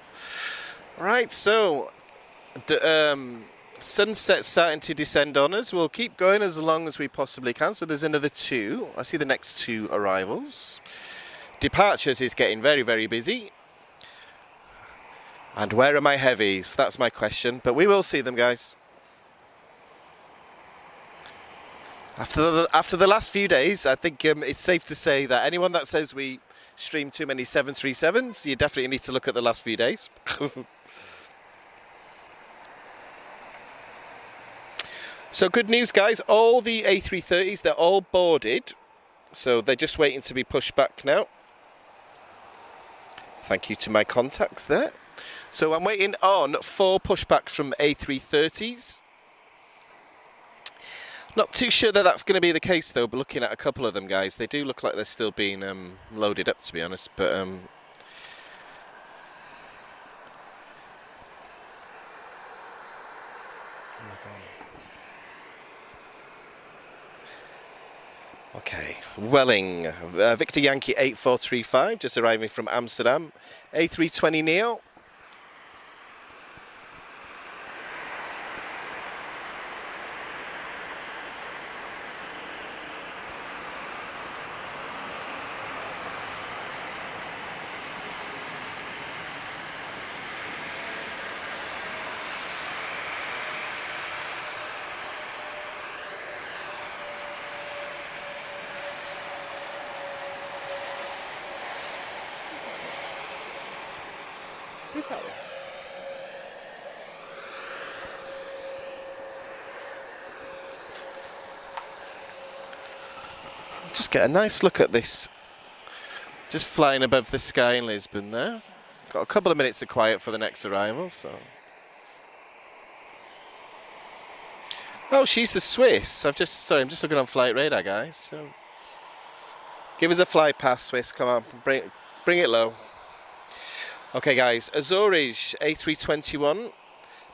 Right, so the sunset's starting to descend on us. We'll keep going as long as we possibly can. So there's another two. I see the next two arrivals. Departures is getting very, very busy. And where are my heavies? That's my question. But we will see them, guys. After the last few days, I think it's safe to say that anyone that says we stream too many 737s, you definitely need to look at the last few days. So good news, guys, all the A330s, they're all boarded, so they're just waiting to be pushed back now. Thank you to my contacts there. So I'm waiting on 4 pushbacks from A330s. Not too sure that that's going to be the case though, but looking at a couple of them, guys, they do look like they're still being loaded up, to be honest. But okay, Welling, Victor Yankee 8435, just arriving from Amsterdam, A320 Neo. Who's that one? Just get a nice look at this. Just flying above the sky in Lisbon there. Got a couple of minutes of quiet for the next arrival, so. Oh, she's the Swiss. I'm just looking on flight radar, guys. So give us a flight pass, Swiss. Come on, bring it low. Okay, guys, Azores A321.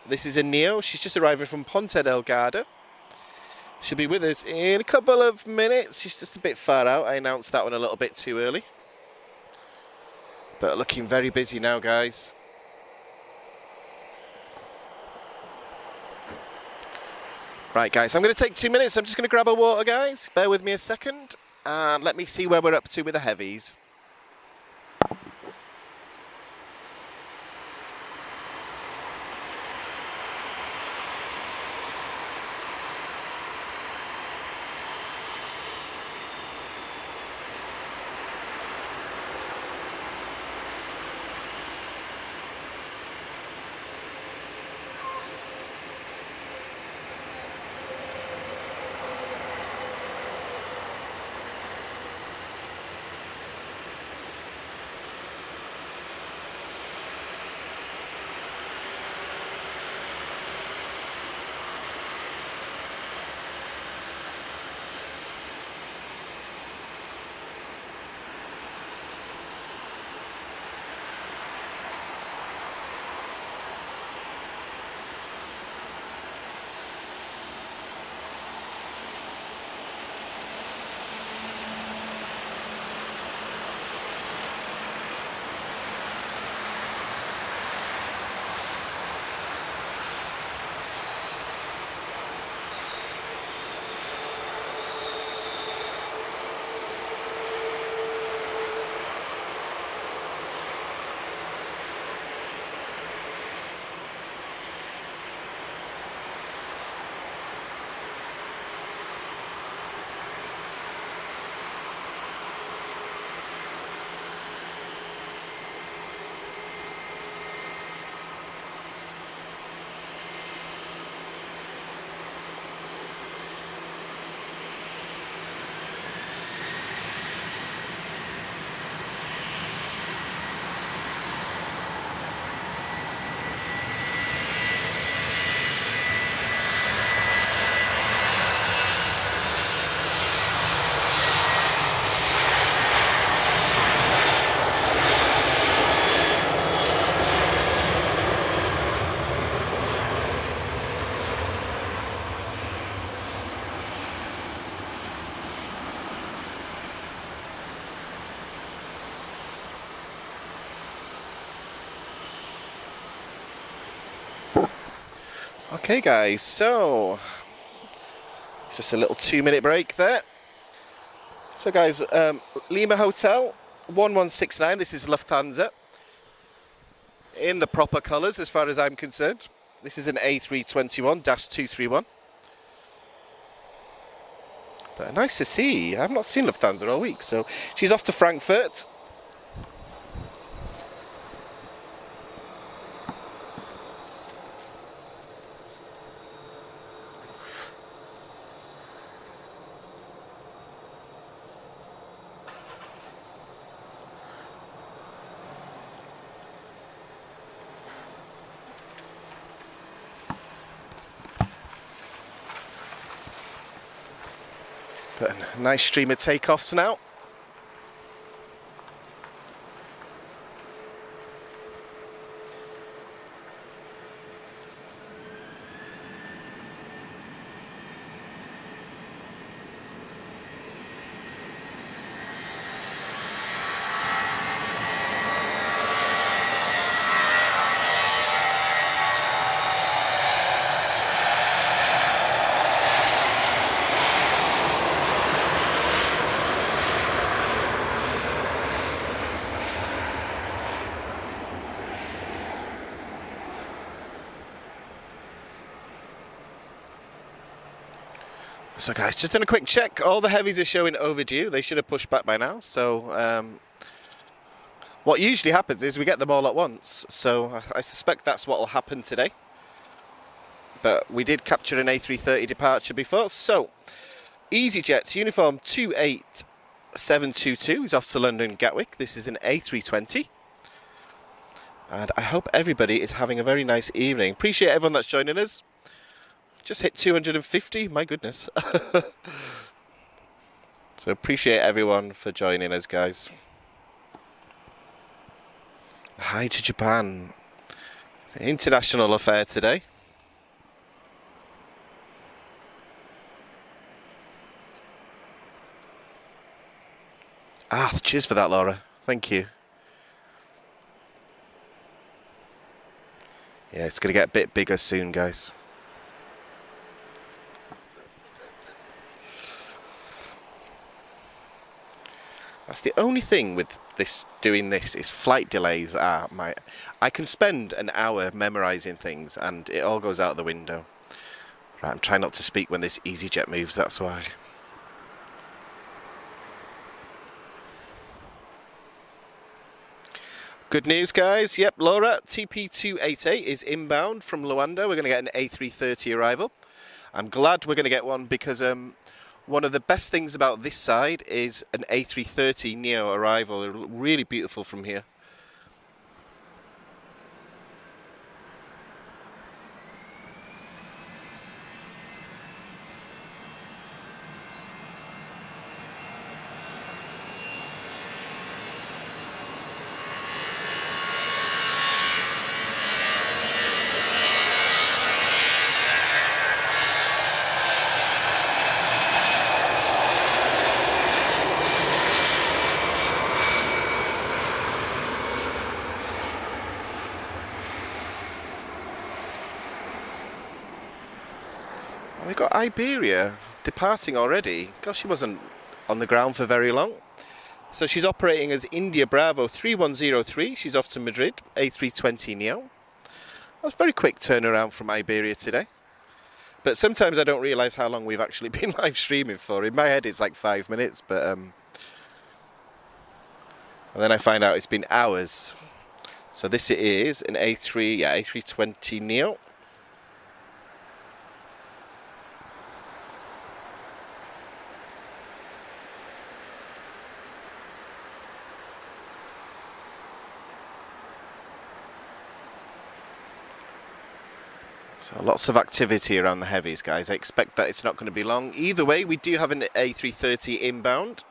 This is a Neo. She's just arriving from Ponta Delgada. She'll be with us in a couple of minutes. She's just a bit far out. I announced that one a little bit too early. But looking very busy now, guys. Right, guys, I'm going to take 2 minutes. I'm just going to grab a water, guys. Bear with me a second. And let me see where we're up to with the heavies. Okay guys, so just a little 2-minute break there. So guys, Lima Hotel 1169, this is Lufthansa in the proper colours as far as I'm concerned. This is an A321-231. But nice to see. I've not seen Lufthansa all week, so she's off to Frankfurt. But a nice stream of takeoffs now. So guys, just doing a quick check. All the heavies are showing overdue. They should have pushed back by now. So what usually happens is we get them all at once. So I suspect that's what will happen today. But we did capture an A330 departure before. So EasyJet's uniform 28722 is off to London Gatwick. This is an A320. And I hope everybody is having a very nice evening. Appreciate everyone that's joining us. Just hit 250, my goodness. So appreciate everyone for joining us, guys. Hi to Japan. It's an international affair today. Ah, cheers for that, Laura. Thank you. Yeah, it's going to get a bit bigger soon, guys. That's the only thing with doing this is flight delays are I can spend an hour memorising things and it all goes out the window. Right, I'm trying not to speak when this EasyJet moves, that's why. Good news, guys. Yep, Laura, TP288 is inbound from Luanda. We're going to get an A330 arrival. I'm glad we're going to get one because one of the best things about this side is an A330 Neo arrival. They're really beautiful from here. We've got Iberia departing already. Gosh, she wasn't on the ground for very long. So she's operating as India Bravo 3103. She's off to Madrid, A320 Neo. That's a very quick turnaround from Iberia today. But sometimes I don't realise how long we've actually been live streaming for. In my head it's like 5 minutes, but and then I find out it's been hours. So this is an A320 Neo. So lots of activity around the heavies, guys. I expect that it's not going to be long. Either way, we do have an A330 inbound.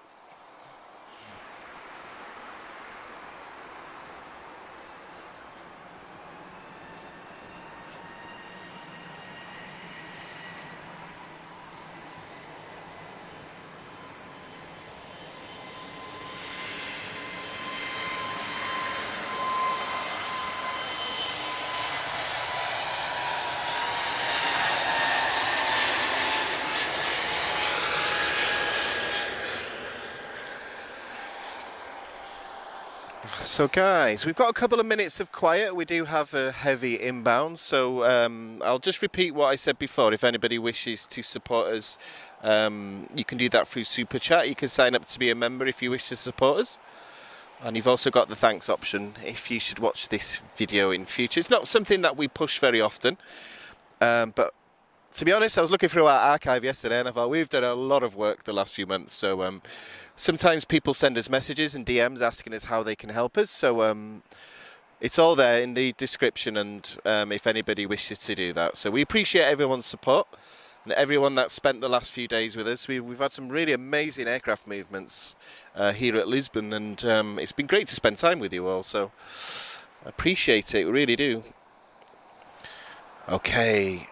So guys, we've got a couple of minutes of quiet. We do have a heavy inbound, so I'll just repeat what I said before. If anybody wishes to support us, you can do that through Super Chat. You can sign up to be a member if you wish to support us. And you've also got the thanks option if you should watch this video in future. It's not something that we push very often, but to be honest, I was looking through our archive yesterday and I thought we've done a lot of work the last few months. So sometimes people send us messages and DMs asking us how they can help us. So it's all there in the description, and if anybody wishes to do that. So we appreciate everyone's support and everyone that spent the last few days with us. We've had some really amazing aircraft movements here at Lisbon, and it's been great to spend time with you all. So I appreciate it, we really do. Okay.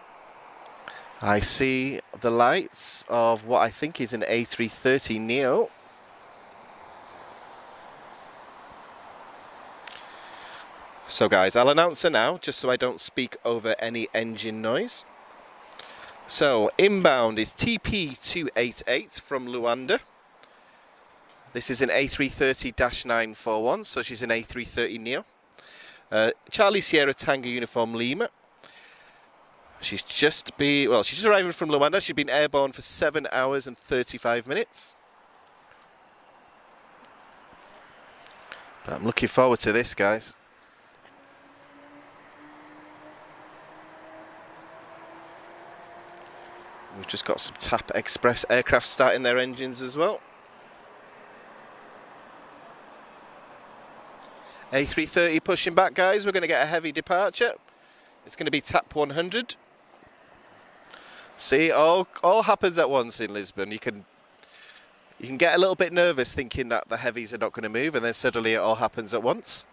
I see the lights of what I think is an A330 Neo. So guys, I'll announce her now, just so I don't speak over any engine noise. So, inbound is TP288 from Luanda. This is an A330-941, so she's an A330 Neo. Charlie Sierra Tango Uniform Lima. She's just arriving from Luanda. She's been airborne for 7 hours and 35 minutes. But I'm looking forward to this, guys. We've just got some TAP Express aircraft starting their engines as well. A330 pushing back, guys. We're going to get a heavy departure. It's going to be TAP 100. See, all happens at once in Lisbon. You can get a little bit nervous thinking that the heavies are not going to move, and then suddenly it all happens at once.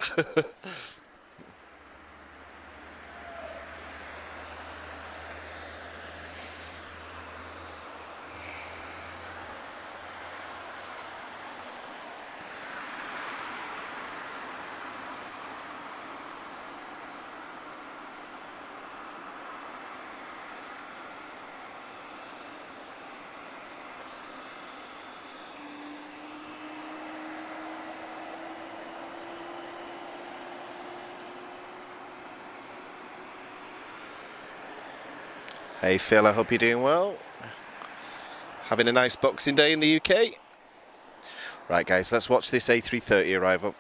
Hey Phil, I hope you're doing well. Having a nice Boxing Day in the UK. Right guys, let's watch this A330 arrival.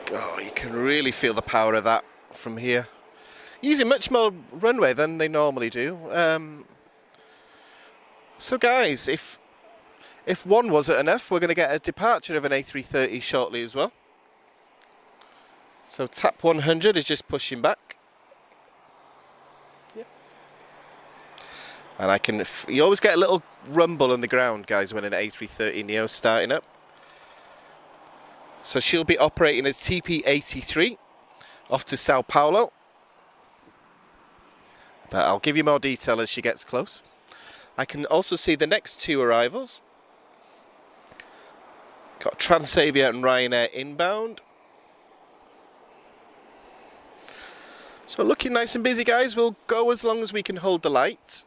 Oh, you can really feel the power of that from here. Using much more runway than they normally do. So guys, if one wasn't enough, we're going to get a departure of an A330 shortly as well. So TAP 100 is just pushing back. Yep. And you always get a little rumble on the ground, guys, when an A330 Neo is starting up. So she'll be operating as TP83 off to Sao Paulo. But I'll give you more detail as she gets close. I can also see the next two arrivals. Got Transavia and Ryanair inbound. So looking nice and busy, guys. We'll go as long as we can hold the light.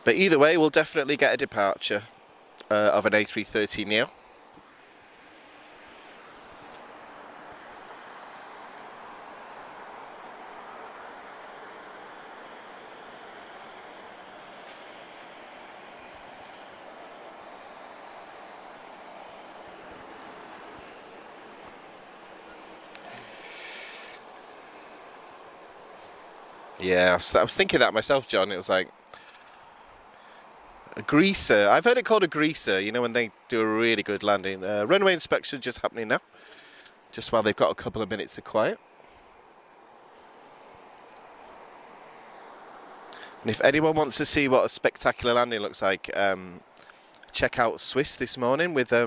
But either way, we'll definitely get a departure of an A330 Neo. Yeah, I was thinking that myself, John. It was like, A greaser. I've heard it called a greaser, you know, when they do a really good landing. Runway inspection just happening now, just while they've got a couple of minutes of quiet. And if anyone wants to see what a spectacular landing looks like, check out Swiss this morning with a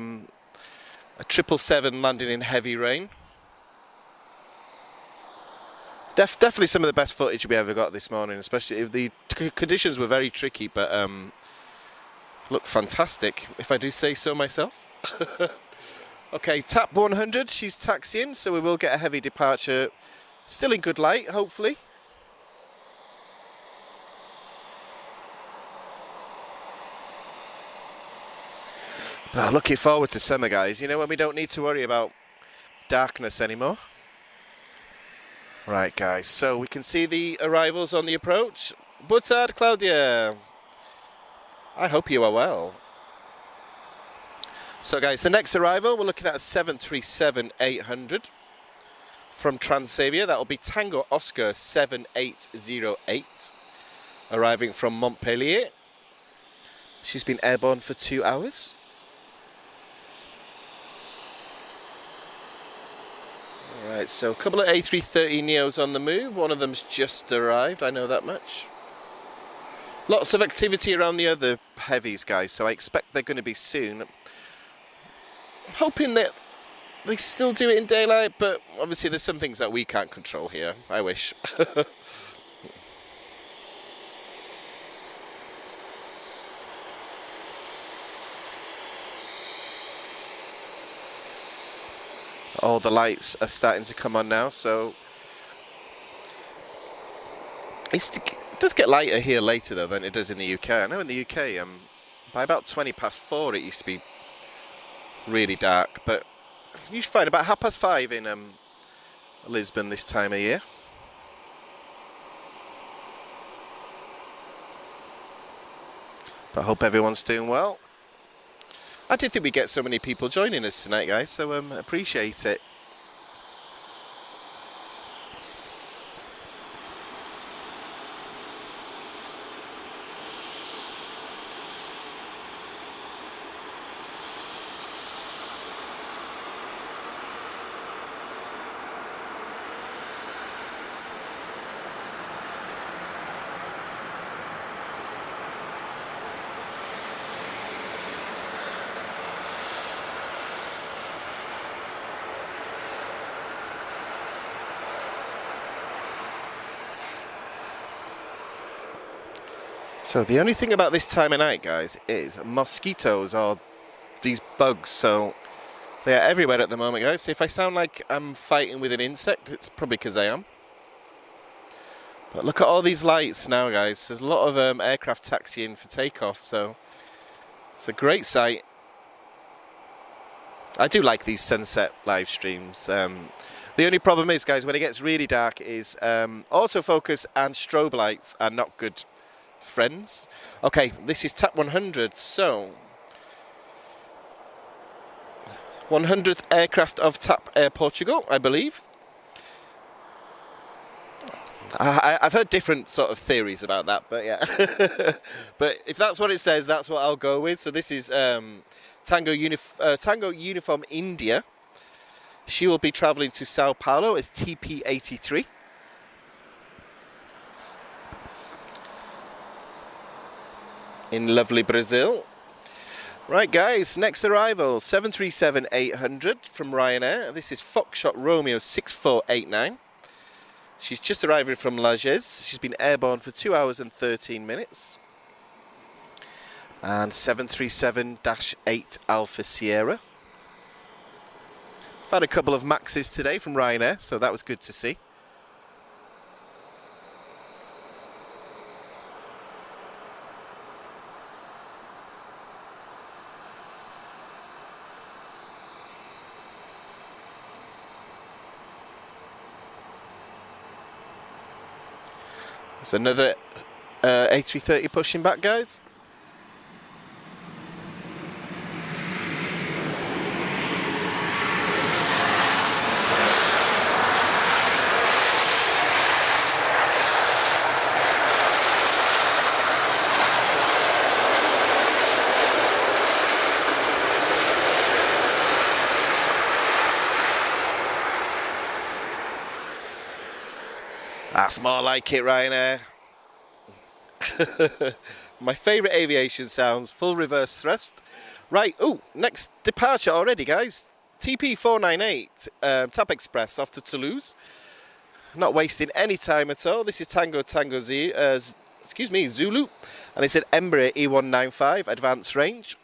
777 landing in heavy rain. Definitely some of the best footage we ever got this morning, especially if the conditions were very tricky, but looked fantastic, if I do say so myself. Okay, TAP 100, she's taxiing, so we will get a heavy departure. Still in good light, hopefully. But looking forward to summer, guys. You know, when we don't need to worry about darkness anymore. Right, guys, so we can see the arrivals on the approach. Boa tarde, Claudia. I hope you are well. So, guys, the next arrival, we're looking at a 737-800 from Transavia. That will be Tango Oscar 7808, arriving from Montpellier. She's been airborne for 2 hours. Alright, so a couple of A330 Neos on the move. One of them's just arrived, I know that much. Lots of activity around the other heavies, guys, so I expect they're going to be soon. I'm hoping that they still do it in daylight, but obviously there's some things that we can't control here. I wish. All the lights are starting to come on now, so it does get lighter here later though than it does in the UK. I know in the UK, by about 4:20 it used to be really dark, but you should find about 5:30 in Lisbon this time of year. But I hope everyone's doing well. I didn't think we'd get so many people joining us tonight, guys, so appreciate it. So the only thing about this time of night, guys, is mosquitoes or these bugs. So they are everywhere at the moment, guys. So if I sound like I'm fighting with an insect, it's probably because I am. But look at all these lights now, guys. There's a lot of aircraft taxiing for takeoff, so it's a great sight. I do like these sunset live streams. The only problem is, guys, when it gets really dark is autofocus and strobe lights are not good friends. Okay, this is TAP 100, so 100th aircraft of TAP Air Portugal, I believe. I've heard different sort of theories about that, but yeah. But if that's what it says, that's what I'll go with. So this is Tango Uniform India. She will be traveling to Sao Paulo as TP83. In lovely Brazil. Right, guys, next arrival, 737-800 from Ryanair. This is Foxtrot Romeo 6489. She's just arriving from Lajes. She's been airborne for 2 hours and 13 minutes. And 737-8 Alpha Sierra. I've had a couple of Maxes today from Ryanair, so that was good to see. There's another A330 pushing back, guys. That's more like it, Ryanair. My favourite aviation sounds, full reverse thrust. Right, oh, next departure already, guys. TP498, TAP Express off to Toulouse. Not wasting any time at all. This is Tango Zulu, and it's an Embraer E195 advanced range.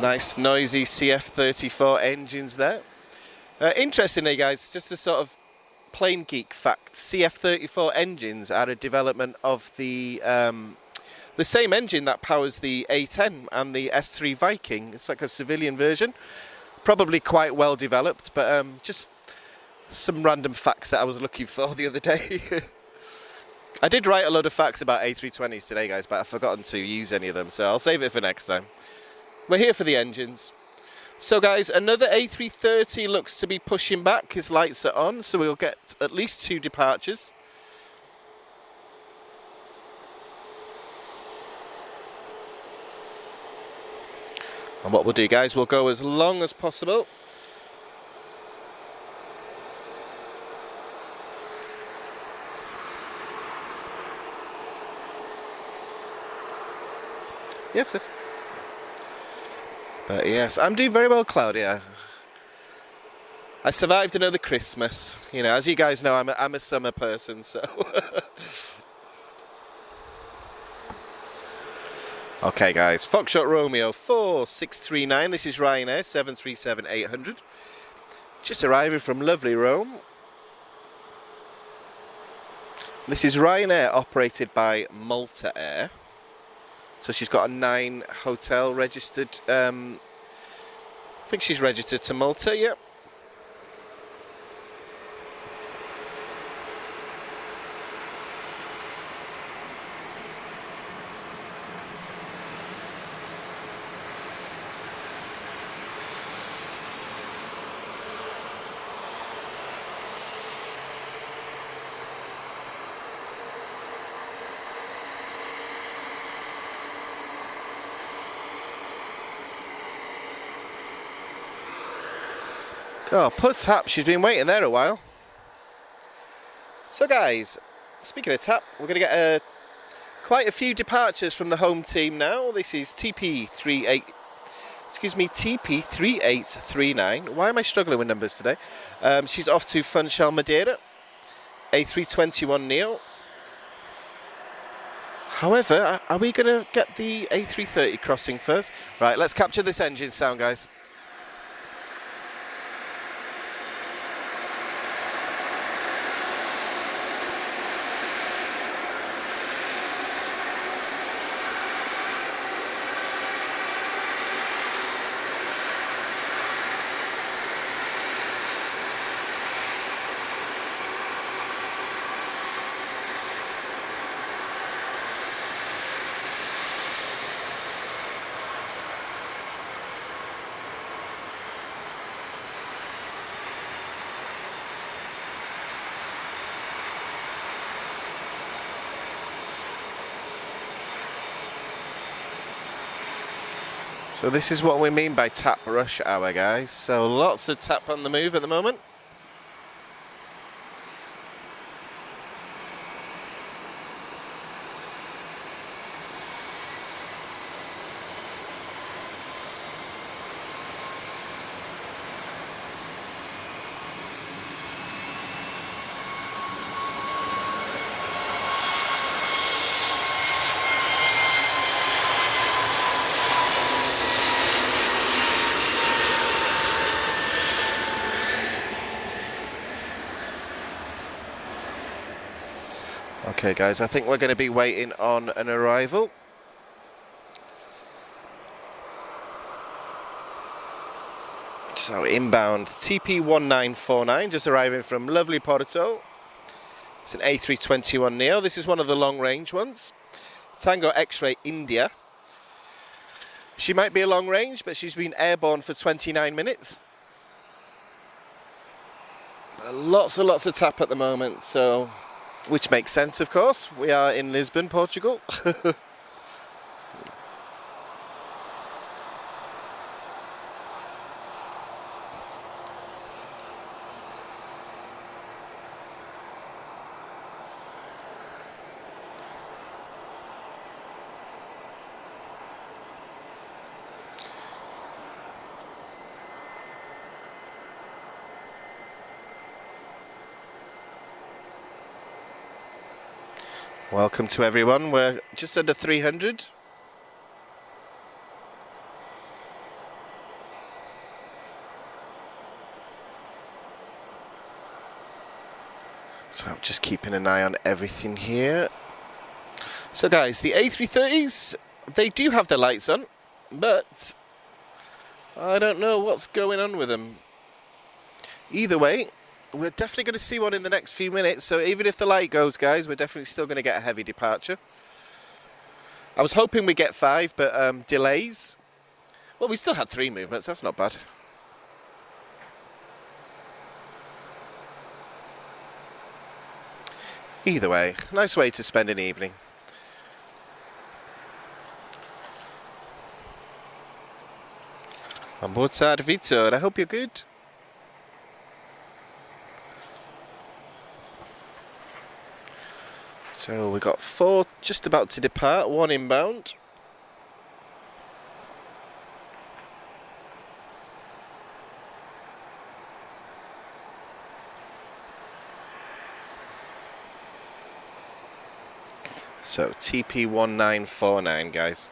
Nice noisy CF34 engines there. Interestingly, guys, just a sort of plane geek fact, CF34 engines are a development of the same engine that powers the A10 and the S3 Viking. It's like a civilian version, probably quite well developed, but just some random facts that I was looking for the other day. I did write a load of facts about A320s today, guys, but I've forgotten to use any of them, so I'll save it for next time. We're here for the engines. So guys, another A330 looks to be pushing back. His lights are on, so we'll get at least 2 departures. And what we'll do, guys, we'll go as long as possible. Yes, sir. But yes, I'm doing very well, Claudia. I survived another Christmas. You know, as you guys know, I'm a summer person, so. Okay, guys. Foxtrot Romeo 4639. This is Ryanair 737-800. Just arriving from lovely Rome. This is Ryanair operated by Malta Air. So she's got a 9 hotel registered. I think she's registered to Malta, yep. Oh, Puss Hap, she's been waiting there a while. So guys, speaking of TAP, we're going to get quite a few departures from the home team now. This is TP3839. Why am I struggling with numbers today? She's off to Funchal Madeira, A321neo. However, are we going to get the A330 crossing first? Right, let's capture this engine sound, guys. So this is what we mean by TAP rush hour, guys. So lots of TAP on the move at the moment. Okay guys, I think we're going to be waiting on an arrival. So inbound TP1949, just arriving from lovely Porto. It's an A321neo. This is one of the long range ones. Tango X-ray India. She might be a long range, but she's been airborne for 29 minutes. Lots and lots of tap at the moment, so which makes sense, of course. We are in Lisbon, Portugal. Welcome to everyone. We're just under 300. So I'm just keeping an eye on everything here. So guys, the A330s, they do have their lights on, but I don't know what's going on with them. Either way, we're definitely going to see one in the next few minutes, so even if the light goes, guys, we're definitely still going to get a heavy departure. I was hoping we'd get 5, but delays. Well, we still had 3 movements, that's not bad. Either way, nice way to spend an evening. Boa tarde, Vitor. I hope you're good. So we've got 4 just about to depart, 1 inbound. So TP1949, guys.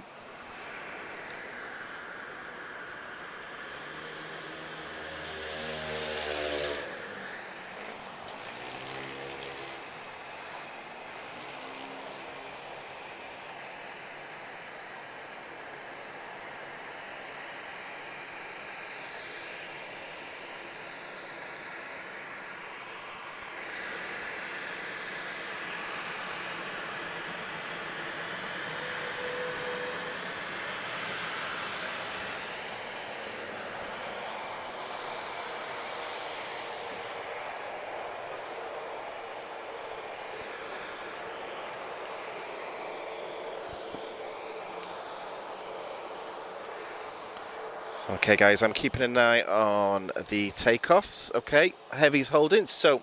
Okay guys, I'm keeping an eye on the takeoffs. Okay, heavies holding. So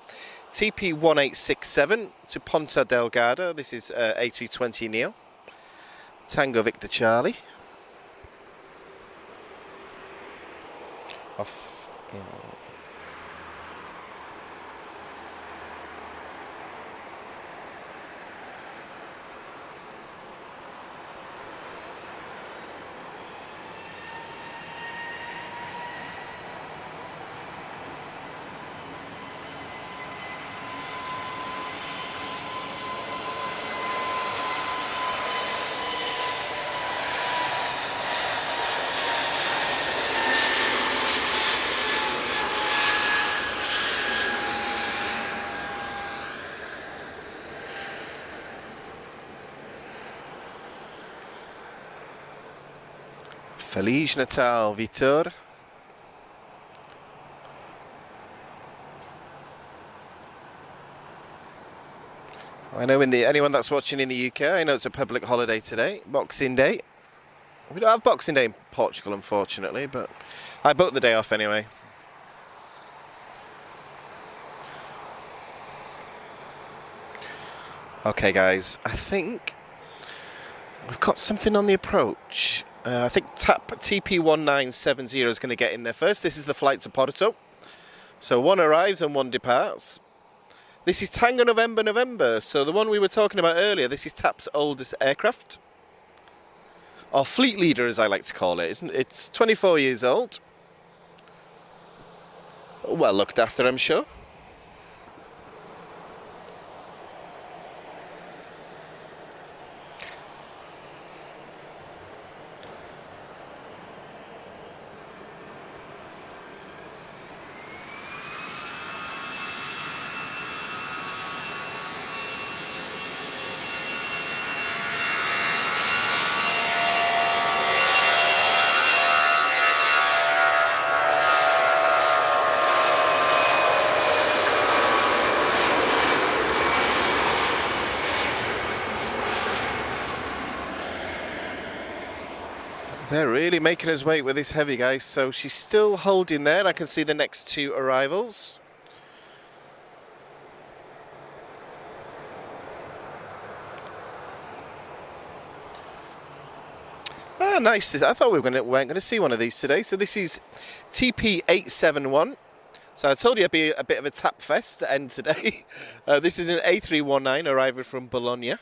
TP1867 to Ponta Delgada. This is A320neo. Tango Victor Charlie. Off. Feliz Natal, Vitor. I know anyone that's watching in the UK, I know it's a public holiday today, Boxing Day. We don't have Boxing Day in Portugal, unfortunately, but I booked the day off anyway. Okay, guys, I think we've got something on the approach. I think TP1970 is going to get in there first. This is the flight to Porto. So 1 arrives and 1 departs. This is Tango November. So the one we were talking about earlier, this is TAP's oldest aircraft. Or fleet leader, as I like to call it. It's 24 years old. Well looked after, I'm sure. They're really making us wait with this heavy, guys. So she's still holding there. I can see the next 2 arrivals. Ah, nice. I thought we weren't going to see one of these today. So this is TP871. So I told you it'd be a bit of a tap fest to end today. This is an A319 arriving from Bologna.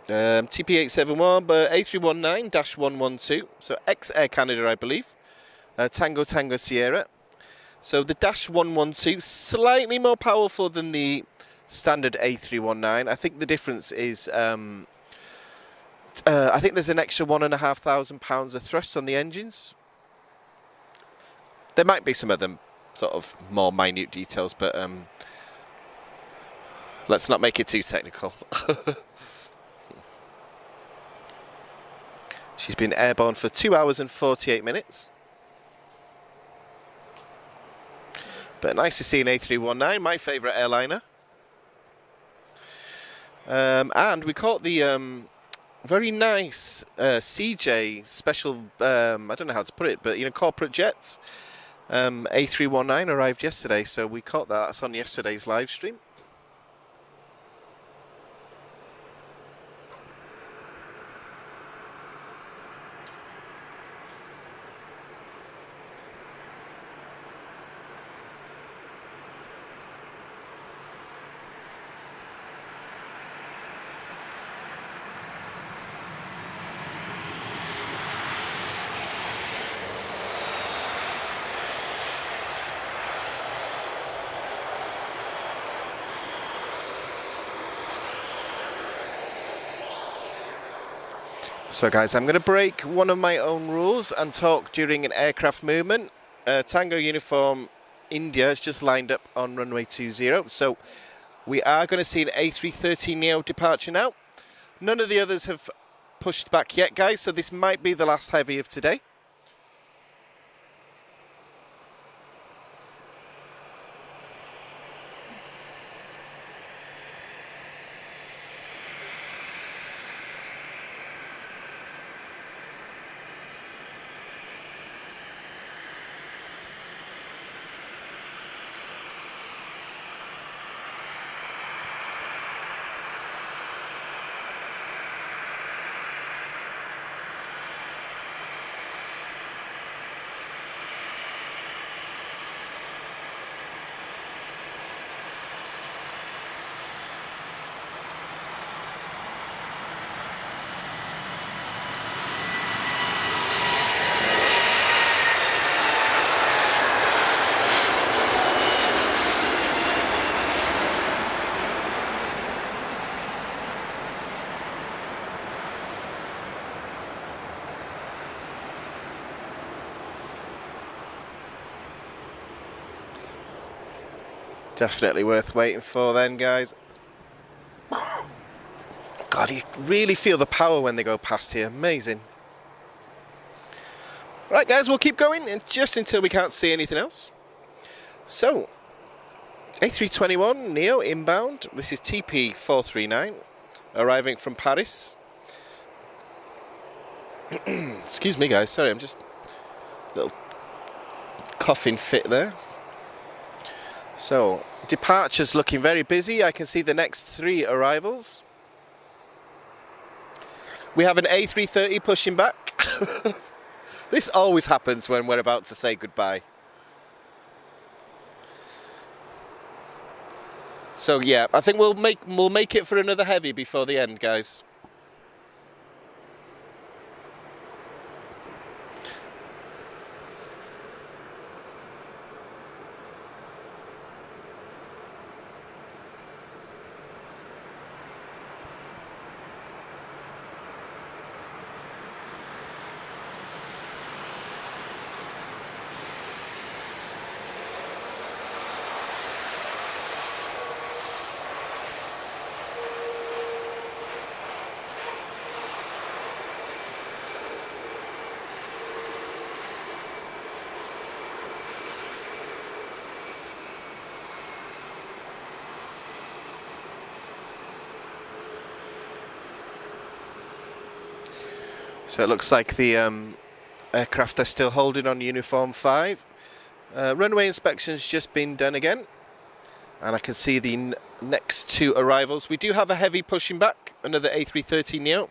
TP871, but A319-112. So ex-Air Canada, I believe. Tango Tango Sierra. So the -112, slightly more powerful than the standard A319. I think the difference is, I think there's an extra 1,500 pounds of thrust on the engines. There might be some of them sort of more minute details, but let's not make it too technical. She's been airborne for 2 hours and 48 minutes. But nice to see an A319, my favourite airliner. And we caught the very nice CJ special, I don't know how to put it, but you know, corporate jets. A319 arrived yesterday, so we caught that. That's on yesterday's live stream. So guys, I'm going to break one of my own rules and talk during an aircraft movement. Tango Uniform India is just lined up on runway 20. So we are going to see an A330neo departure now. None of the others have pushed back yet, guys, so this might be the last heavy of today. Definitely worth waiting for then, guys. God, you really feel the power when they go past here. Amazing. Right, guys, we'll keep going and just until we can't see anything else. So, A321 Neo inbound. This is TP439, arriving from Paris. Excuse me, guys. Sorry, I'm just a little coughing fit there. So, departures looking very busy. I can see the next 3 arrivals. We have an A330 pushing back. This always happens when we're about to say goodbye. So yeah, I think we'll make it for another heavy before the end, guys. So it looks like the aircraft are still holding on uniform 5. Runway inspection's just been done again. And I can see the next 2 arrivals. We do have a heavy pushing back, another A330neo.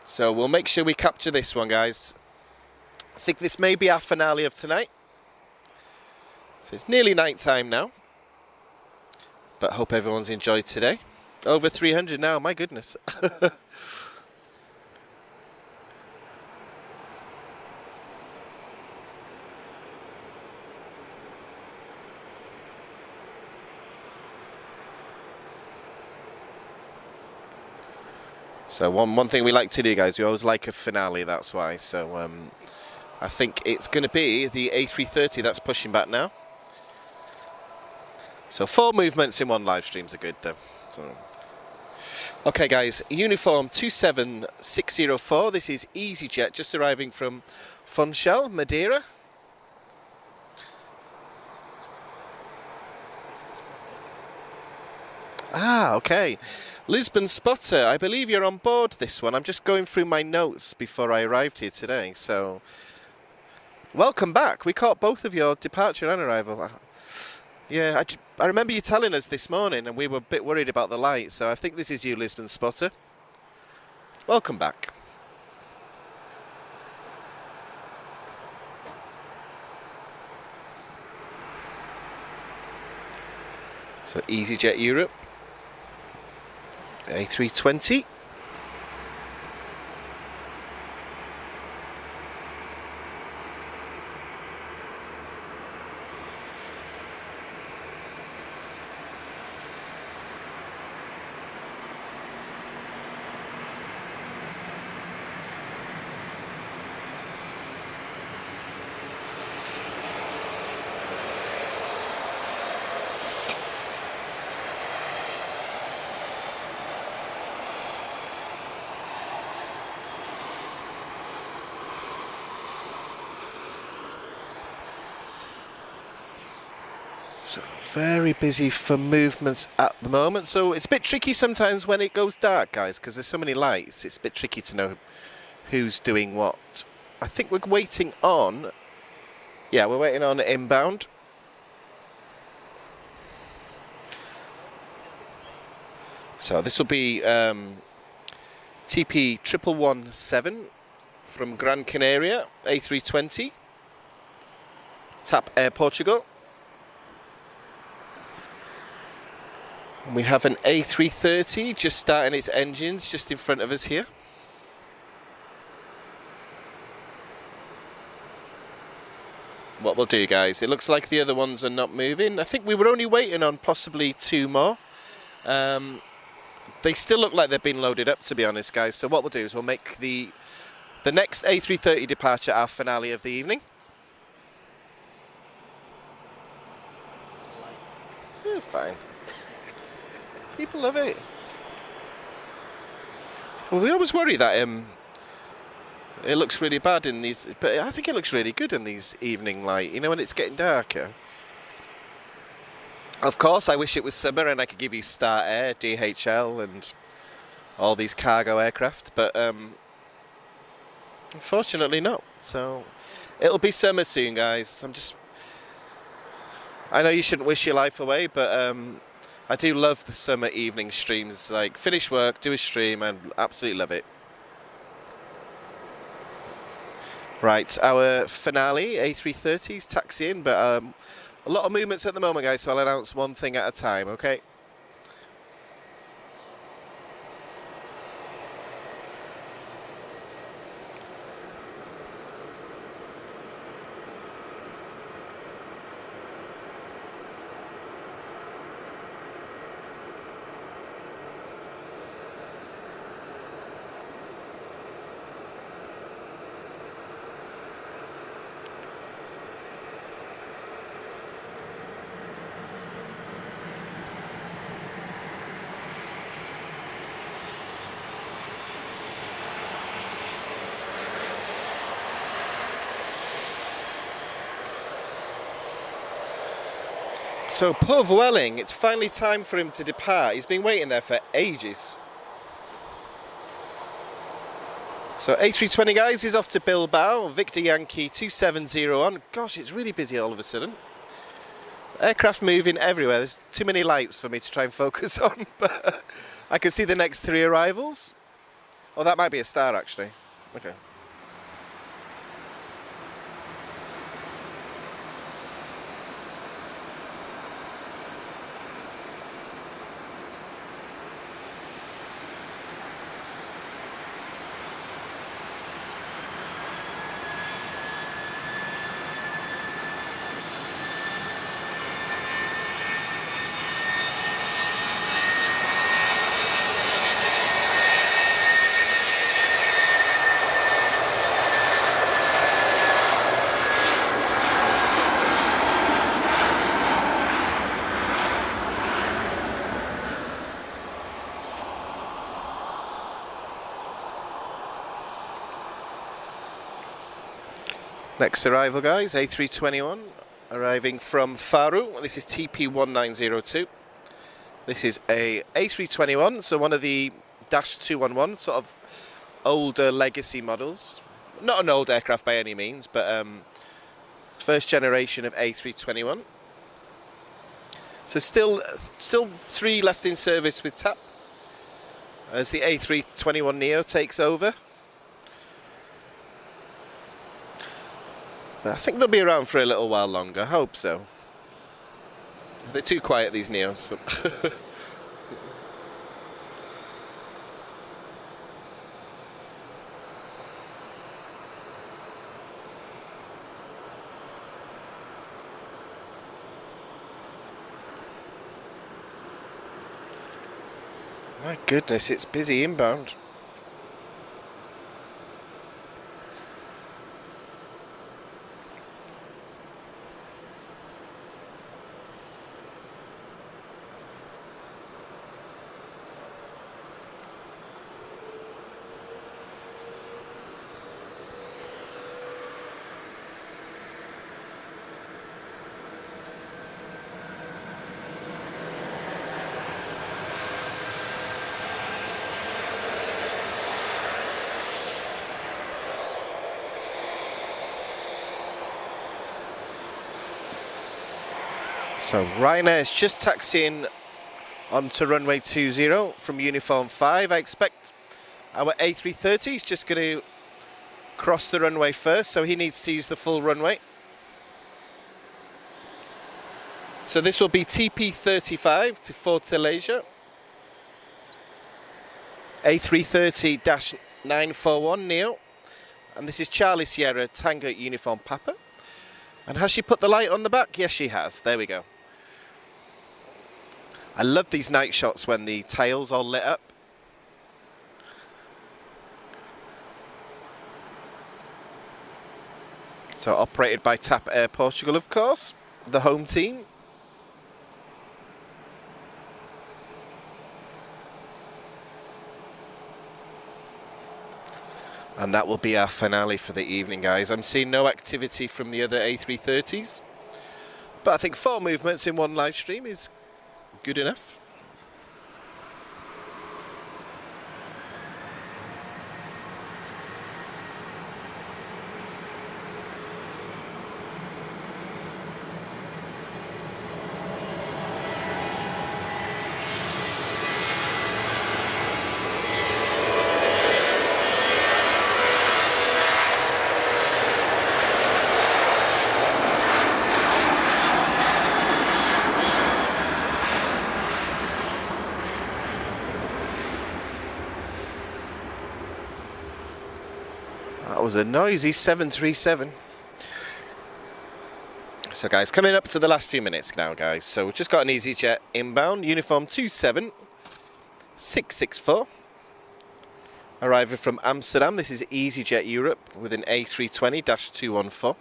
So we'll make sure we capture this one, guys. I think this may be our finale of tonight. So it's nearly night time now. But hope everyone's enjoyed today. Over 300 now, my goodness. So one thing we like to do, guys, we always like a finale, that's why. So I think it's going to be the A330 that's pushing back now. So 4 movements in one live streams are good, though. So. Okay, guys, uniform 27604. This is EasyJet, just arriving from Funchal, Madeira. Ah, okay. Lisbon Spotter, I believe you're on board this one. I'm just going through my notes before I arrived here today. So, welcome back. We caught both of your departure and arrival. Yeah, I remember you telling us this morning, and we were a bit worried about the light. So I think this is you, Lisbon Spotter. Welcome back. So EasyJet Europe. A320. So very busy for movements at the moment. So it's a bit tricky sometimes when it goes dark, guys, because there's so many lights. It's a bit tricky to know who's doing what. I think we're waiting on... Yeah, we're waiting on inbound. So this will be TP 1117 from Gran Canaria, A320. TAP Air Portugal. We have an A330 just starting its engines just in front of us here. What we'll do, guys, it looks like the other ones are not moving. I think we were only waiting on possibly 2 more. They still look like they've been loaded up, to be honest, guys. So what we'll do is we'll make the next A330 departure our finale of the evening. It's fine. People love it. Well, we always worry that it looks really bad in these, but I think it looks really good in these evening light, you know, when it's getting darker. Of course, I wish it was summer and I could give you Star Air, DHL and all these cargo aircraft, but unfortunately not. So it'll be summer soon, guys. I know you shouldn't wish your life away, but I do love the summer evening streams. Like, finish work, do a stream, and absolutely love it. Right, our finale, A330's taxiing, but a lot of movements at the moment, guys, so I'll announce one thing at a time, okay? So poor Welling, it's finally time for him to depart. He's been waiting there for ages. So A320 guys is off to Bilbao, Victor Yankee 270 on. Gosh, it's really busy all of a sudden. Aircraft moving everywhere. There's too many lights for me to try and focus on, but I can see the next 3 arrivals. Oh, that might be a star actually. Okay. Next arrival guys, A321 arriving from Faru. This is TP1902. This is a A321, so one of the Dash 211, sort of older legacy models. Not an old aircraft by any means, but first generation of A321. So still 3 left in service with TAP as the A321neo takes over. But I think they'll be around for a little while longer, I hope so. They're too quiet, these Neos. So. My goodness, it's busy inbound. So Ryanair is just taxiing onto runway 20 from uniform 5. I expect our A330 is just going to cross the runway first, so he needs to use the full runway. So this will be TP35 to Fortaleza. A330-941 Neo. And this is Charlie Sierra Tango Uniform Papa. And has she put the light on the back? Yes, she has. There we go. I love these night shots when the tail's all lit up. So operated by TAP Air Portugal, of course, the home team. And that will be our finale for the evening, guys. I'm seeing no activity from the other A330s. But I think 4 movements in one live stream is good enough. That was a noisy 737. So guys, coming up to the last few minutes now, guys. So we've just got an EasyJet inbound, uniform 27664. Arriving from Amsterdam. This is EasyJet Europe with an A320-214.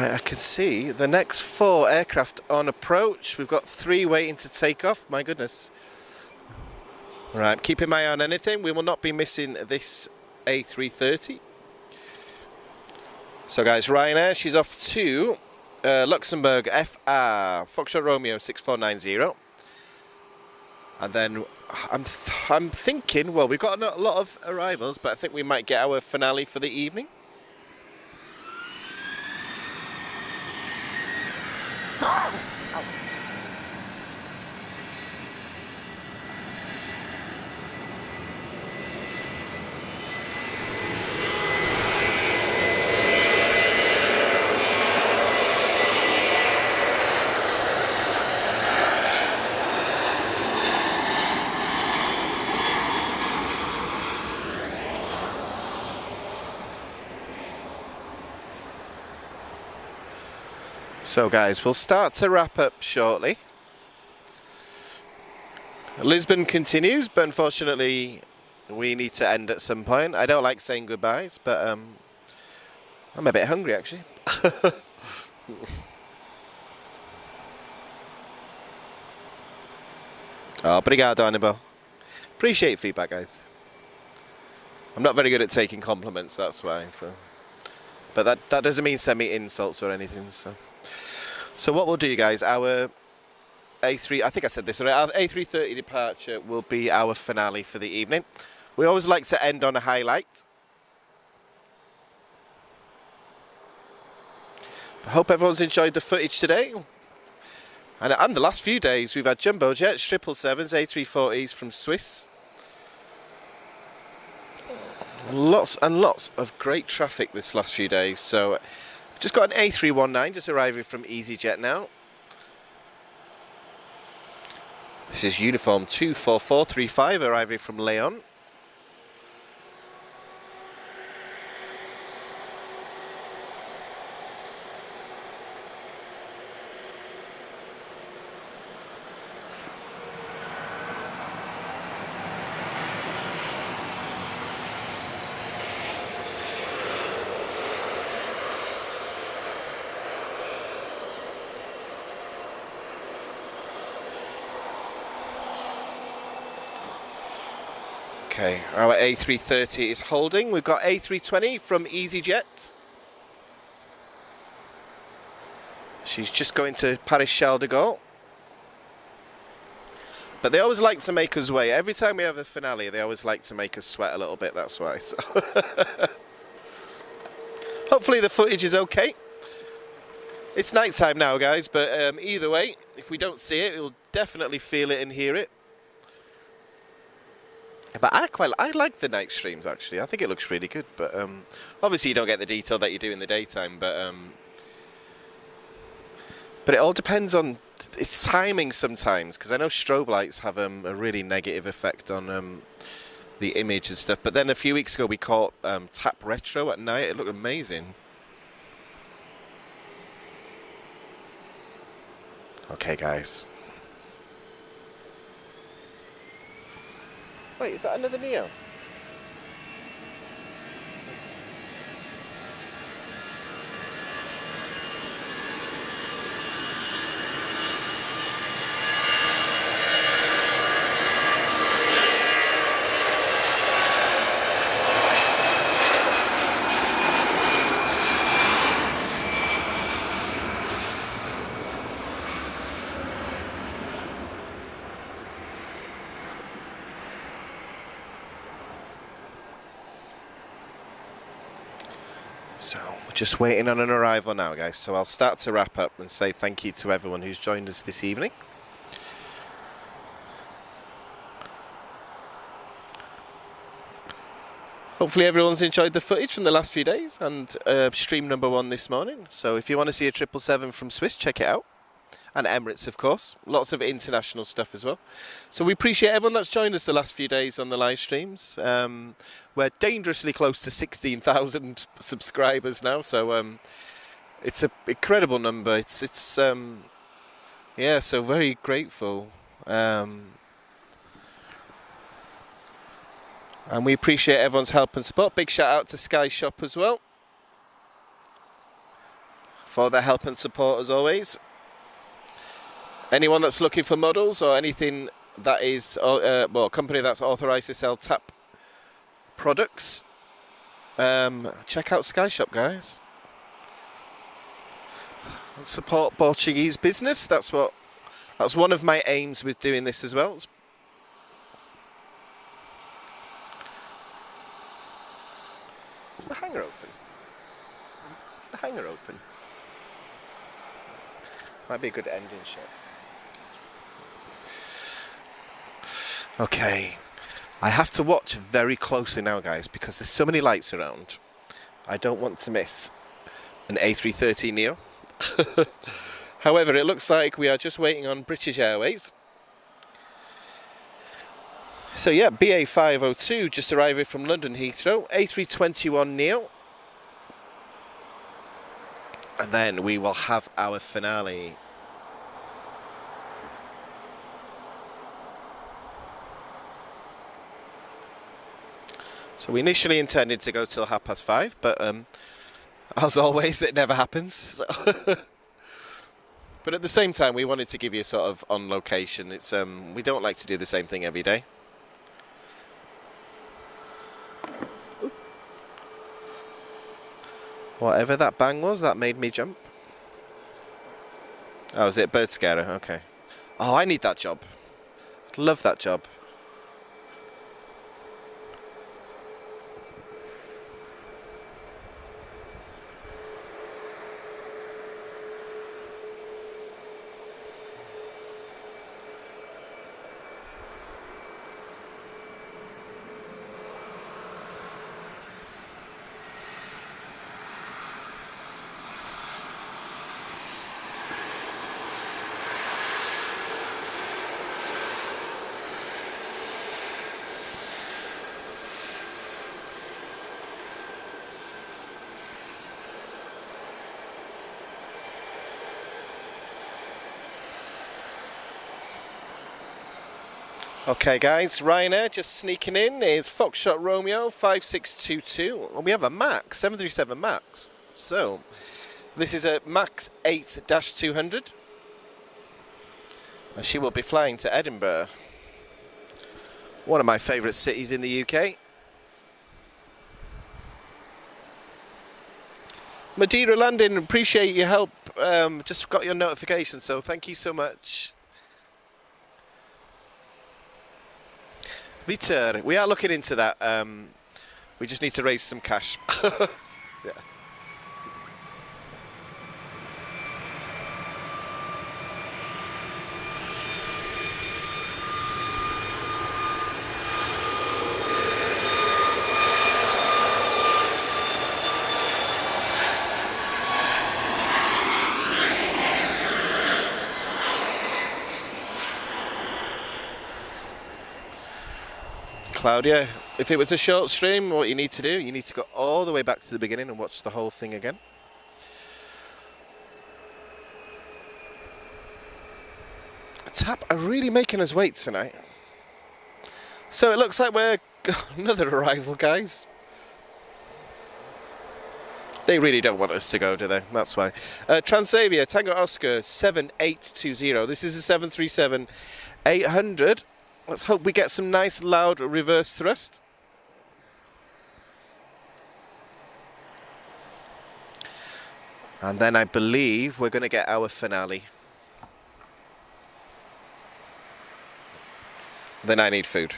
Right, I can see the next 4 aircraft on approach. We've got 3 waiting to take off. My goodness. Right, keeping my eye on anything. We will not be missing this A330. So guys, Ryanair, she's off to Luxembourg FR, Foxtrot Romeo 6490. And then I'm thinking, well, we've got a lot of arrivals, but I think we might get our finale for the evening. So guys, we'll start to wrap up shortly. Lisbon continues, but unfortunately we need to end at some point. I don't like saying goodbyes, but I'm a bit hungry actually. Oh, obrigado, Annabelle. Appreciate feedback, guys. I'm not very good at taking compliments, that's why. So, but that doesn't mean send me insults or anything. So what we'll do, guys, our I think I said this already, our A330 departure will be our finale for the evening. We always like to end on a highlight. I hope everyone's enjoyed the footage today. And the last few days we've had jumbo jets, 777s, A340s from Swiss. Lots and lots of great traffic this last few days. So just got an A319 just arriving from EasyJet now. This is uniform 24435 arriving from Leon. Okay, our A330 is holding. We've got A320 from EasyJet. She's just going to Paris Charles de Gaulle. But they always like to make us wait. Every time we have a finale, they always like to make us sweat a little bit, that's why. So hopefully the footage is okay. It's night time now, guys, but either way, if we don't see it, we'll definitely feel it and hear it. But I like the night streams actually. I think it looks really good. But obviously you don't get the detail that you do in the daytime. But it all depends on its timing sometimes. Because I know strobe lights have a really negative effect on the image and stuff. But then a few weeks ago we caught tap retro at night. It looked amazing. Okay, guys. Wait, is that another Neo? So, we're just waiting on an arrival now, guys. So I'll start to wrap up and say thank you to everyone who's joined us this evening. Hopefully everyone's enjoyed the footage from the last few days and stream number 1 this morning. So if you want to see a 777 from Swiss, check it out. And Emirates, of course. Lots of international stuff as well. So we appreciate everyone that's joined us the last few days on the live streams. We're dangerously close to 16,000 subscribers now. So it's an incredible number. It's yeah, so very grateful. And we appreciate everyone's help and support. Big shout out to Sky Shop as well for their help and support as always. Anyone that's looking for models or anything that is, well, a company that's authorised to sell tap products, check out Skyshop, guys. And support Portuguese business. That's one of my aims with doing this as well. Is the hangar open? Is the hangar open? Might be a good ending shot. Okay, I have to watch very closely now, guys, because there's so many lights around. I don't want to miss an A330neo. However, it looks like we are just waiting on British Airways. So yeah, BA502 just arriving from London Heathrow, A321neo. And then we will have our finale. So we initially intended to go till 5:30, but as always, it never happens. So but at the same time, we wanted to give you sort of on location. It's we don't like to do the same thing every day. Whatever that bang was, that made me jump. Oh, is it bird scarer? Okay. Oh, I need that job. Love that job. Okay guys, Ryanair just sneaking in is Foxtrot Romeo 5622, and we have a MAX, 737 MAX. So, this is a MAX 8-200, and she will be flying to Edinburgh, one of my favourite cities in the UK. Madeira landing, appreciate your help, just got your notification, so thank you so much. Vitor, we are looking into that. We just need to raise some cash. Yeah. Claudia, if it was a short stream, what you need to do, you need to go all the way back to the beginning and watch the whole thing again. TAP are really making us wait tonight. So it looks like we're another arrival, guys. They really don't want us to go, do they? That's why. Transavia, Tango Oscar 7820. This is a 737-800. Let's hope we get some nice loud reverse thrust. And then I believe we're going to get our finale. Then I need food.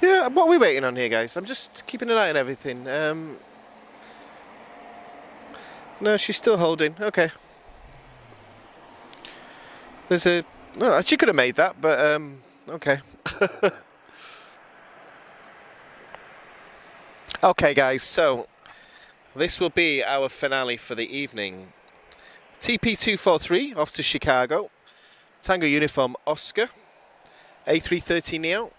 Yeah, what are we waiting on here, guys? I'm just keeping an eye on everything. No, she's still holding. Okay. There's a... No, she could have made that, but okay. Okay, guys, so this will be our finale for the evening. TP243 off to Chicago. Tango Uniform Oscar. A330neo.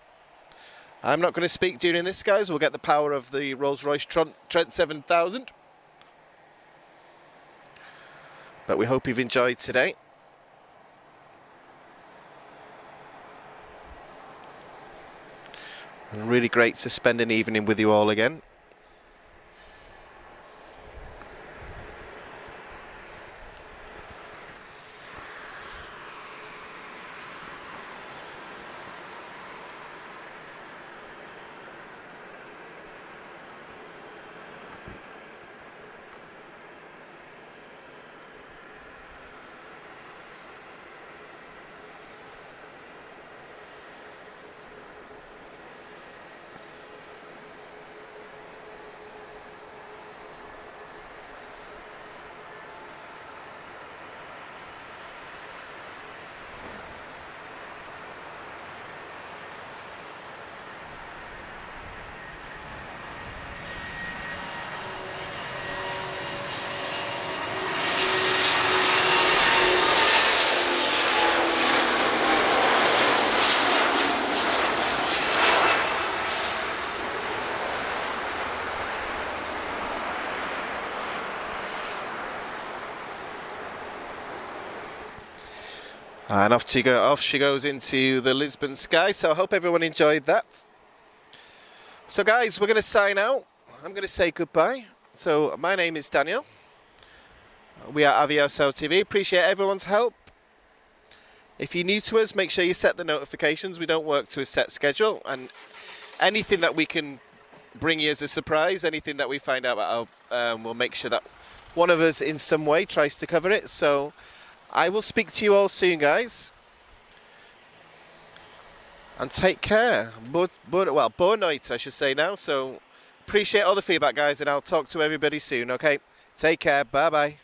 I'm not going to speak during this, guys. We'll get the power of the Rolls-Royce Trent 7000. But we hope you've enjoyed today. And really great to spend an evening with you all again. And off she goes into the Lisbon sky. So I hope everyone enjoyed that. So guys, we're going to sign out. I'm going to say goodbye. So my name is Daniel. We are Aviation TV. Appreciate everyone's help. If you're new to us, make sure you set the notifications. We don't work to a set schedule. And anything that we can bring you as a surprise, anything that we find out about, we'll make sure that one of us in some way tries to cover it. So I will speak to you all soon, guys. And take care. Bonne night, I should say now. So appreciate all the feedback, guys, and I'll talk to everybody soon, okay? Take care. Bye-bye.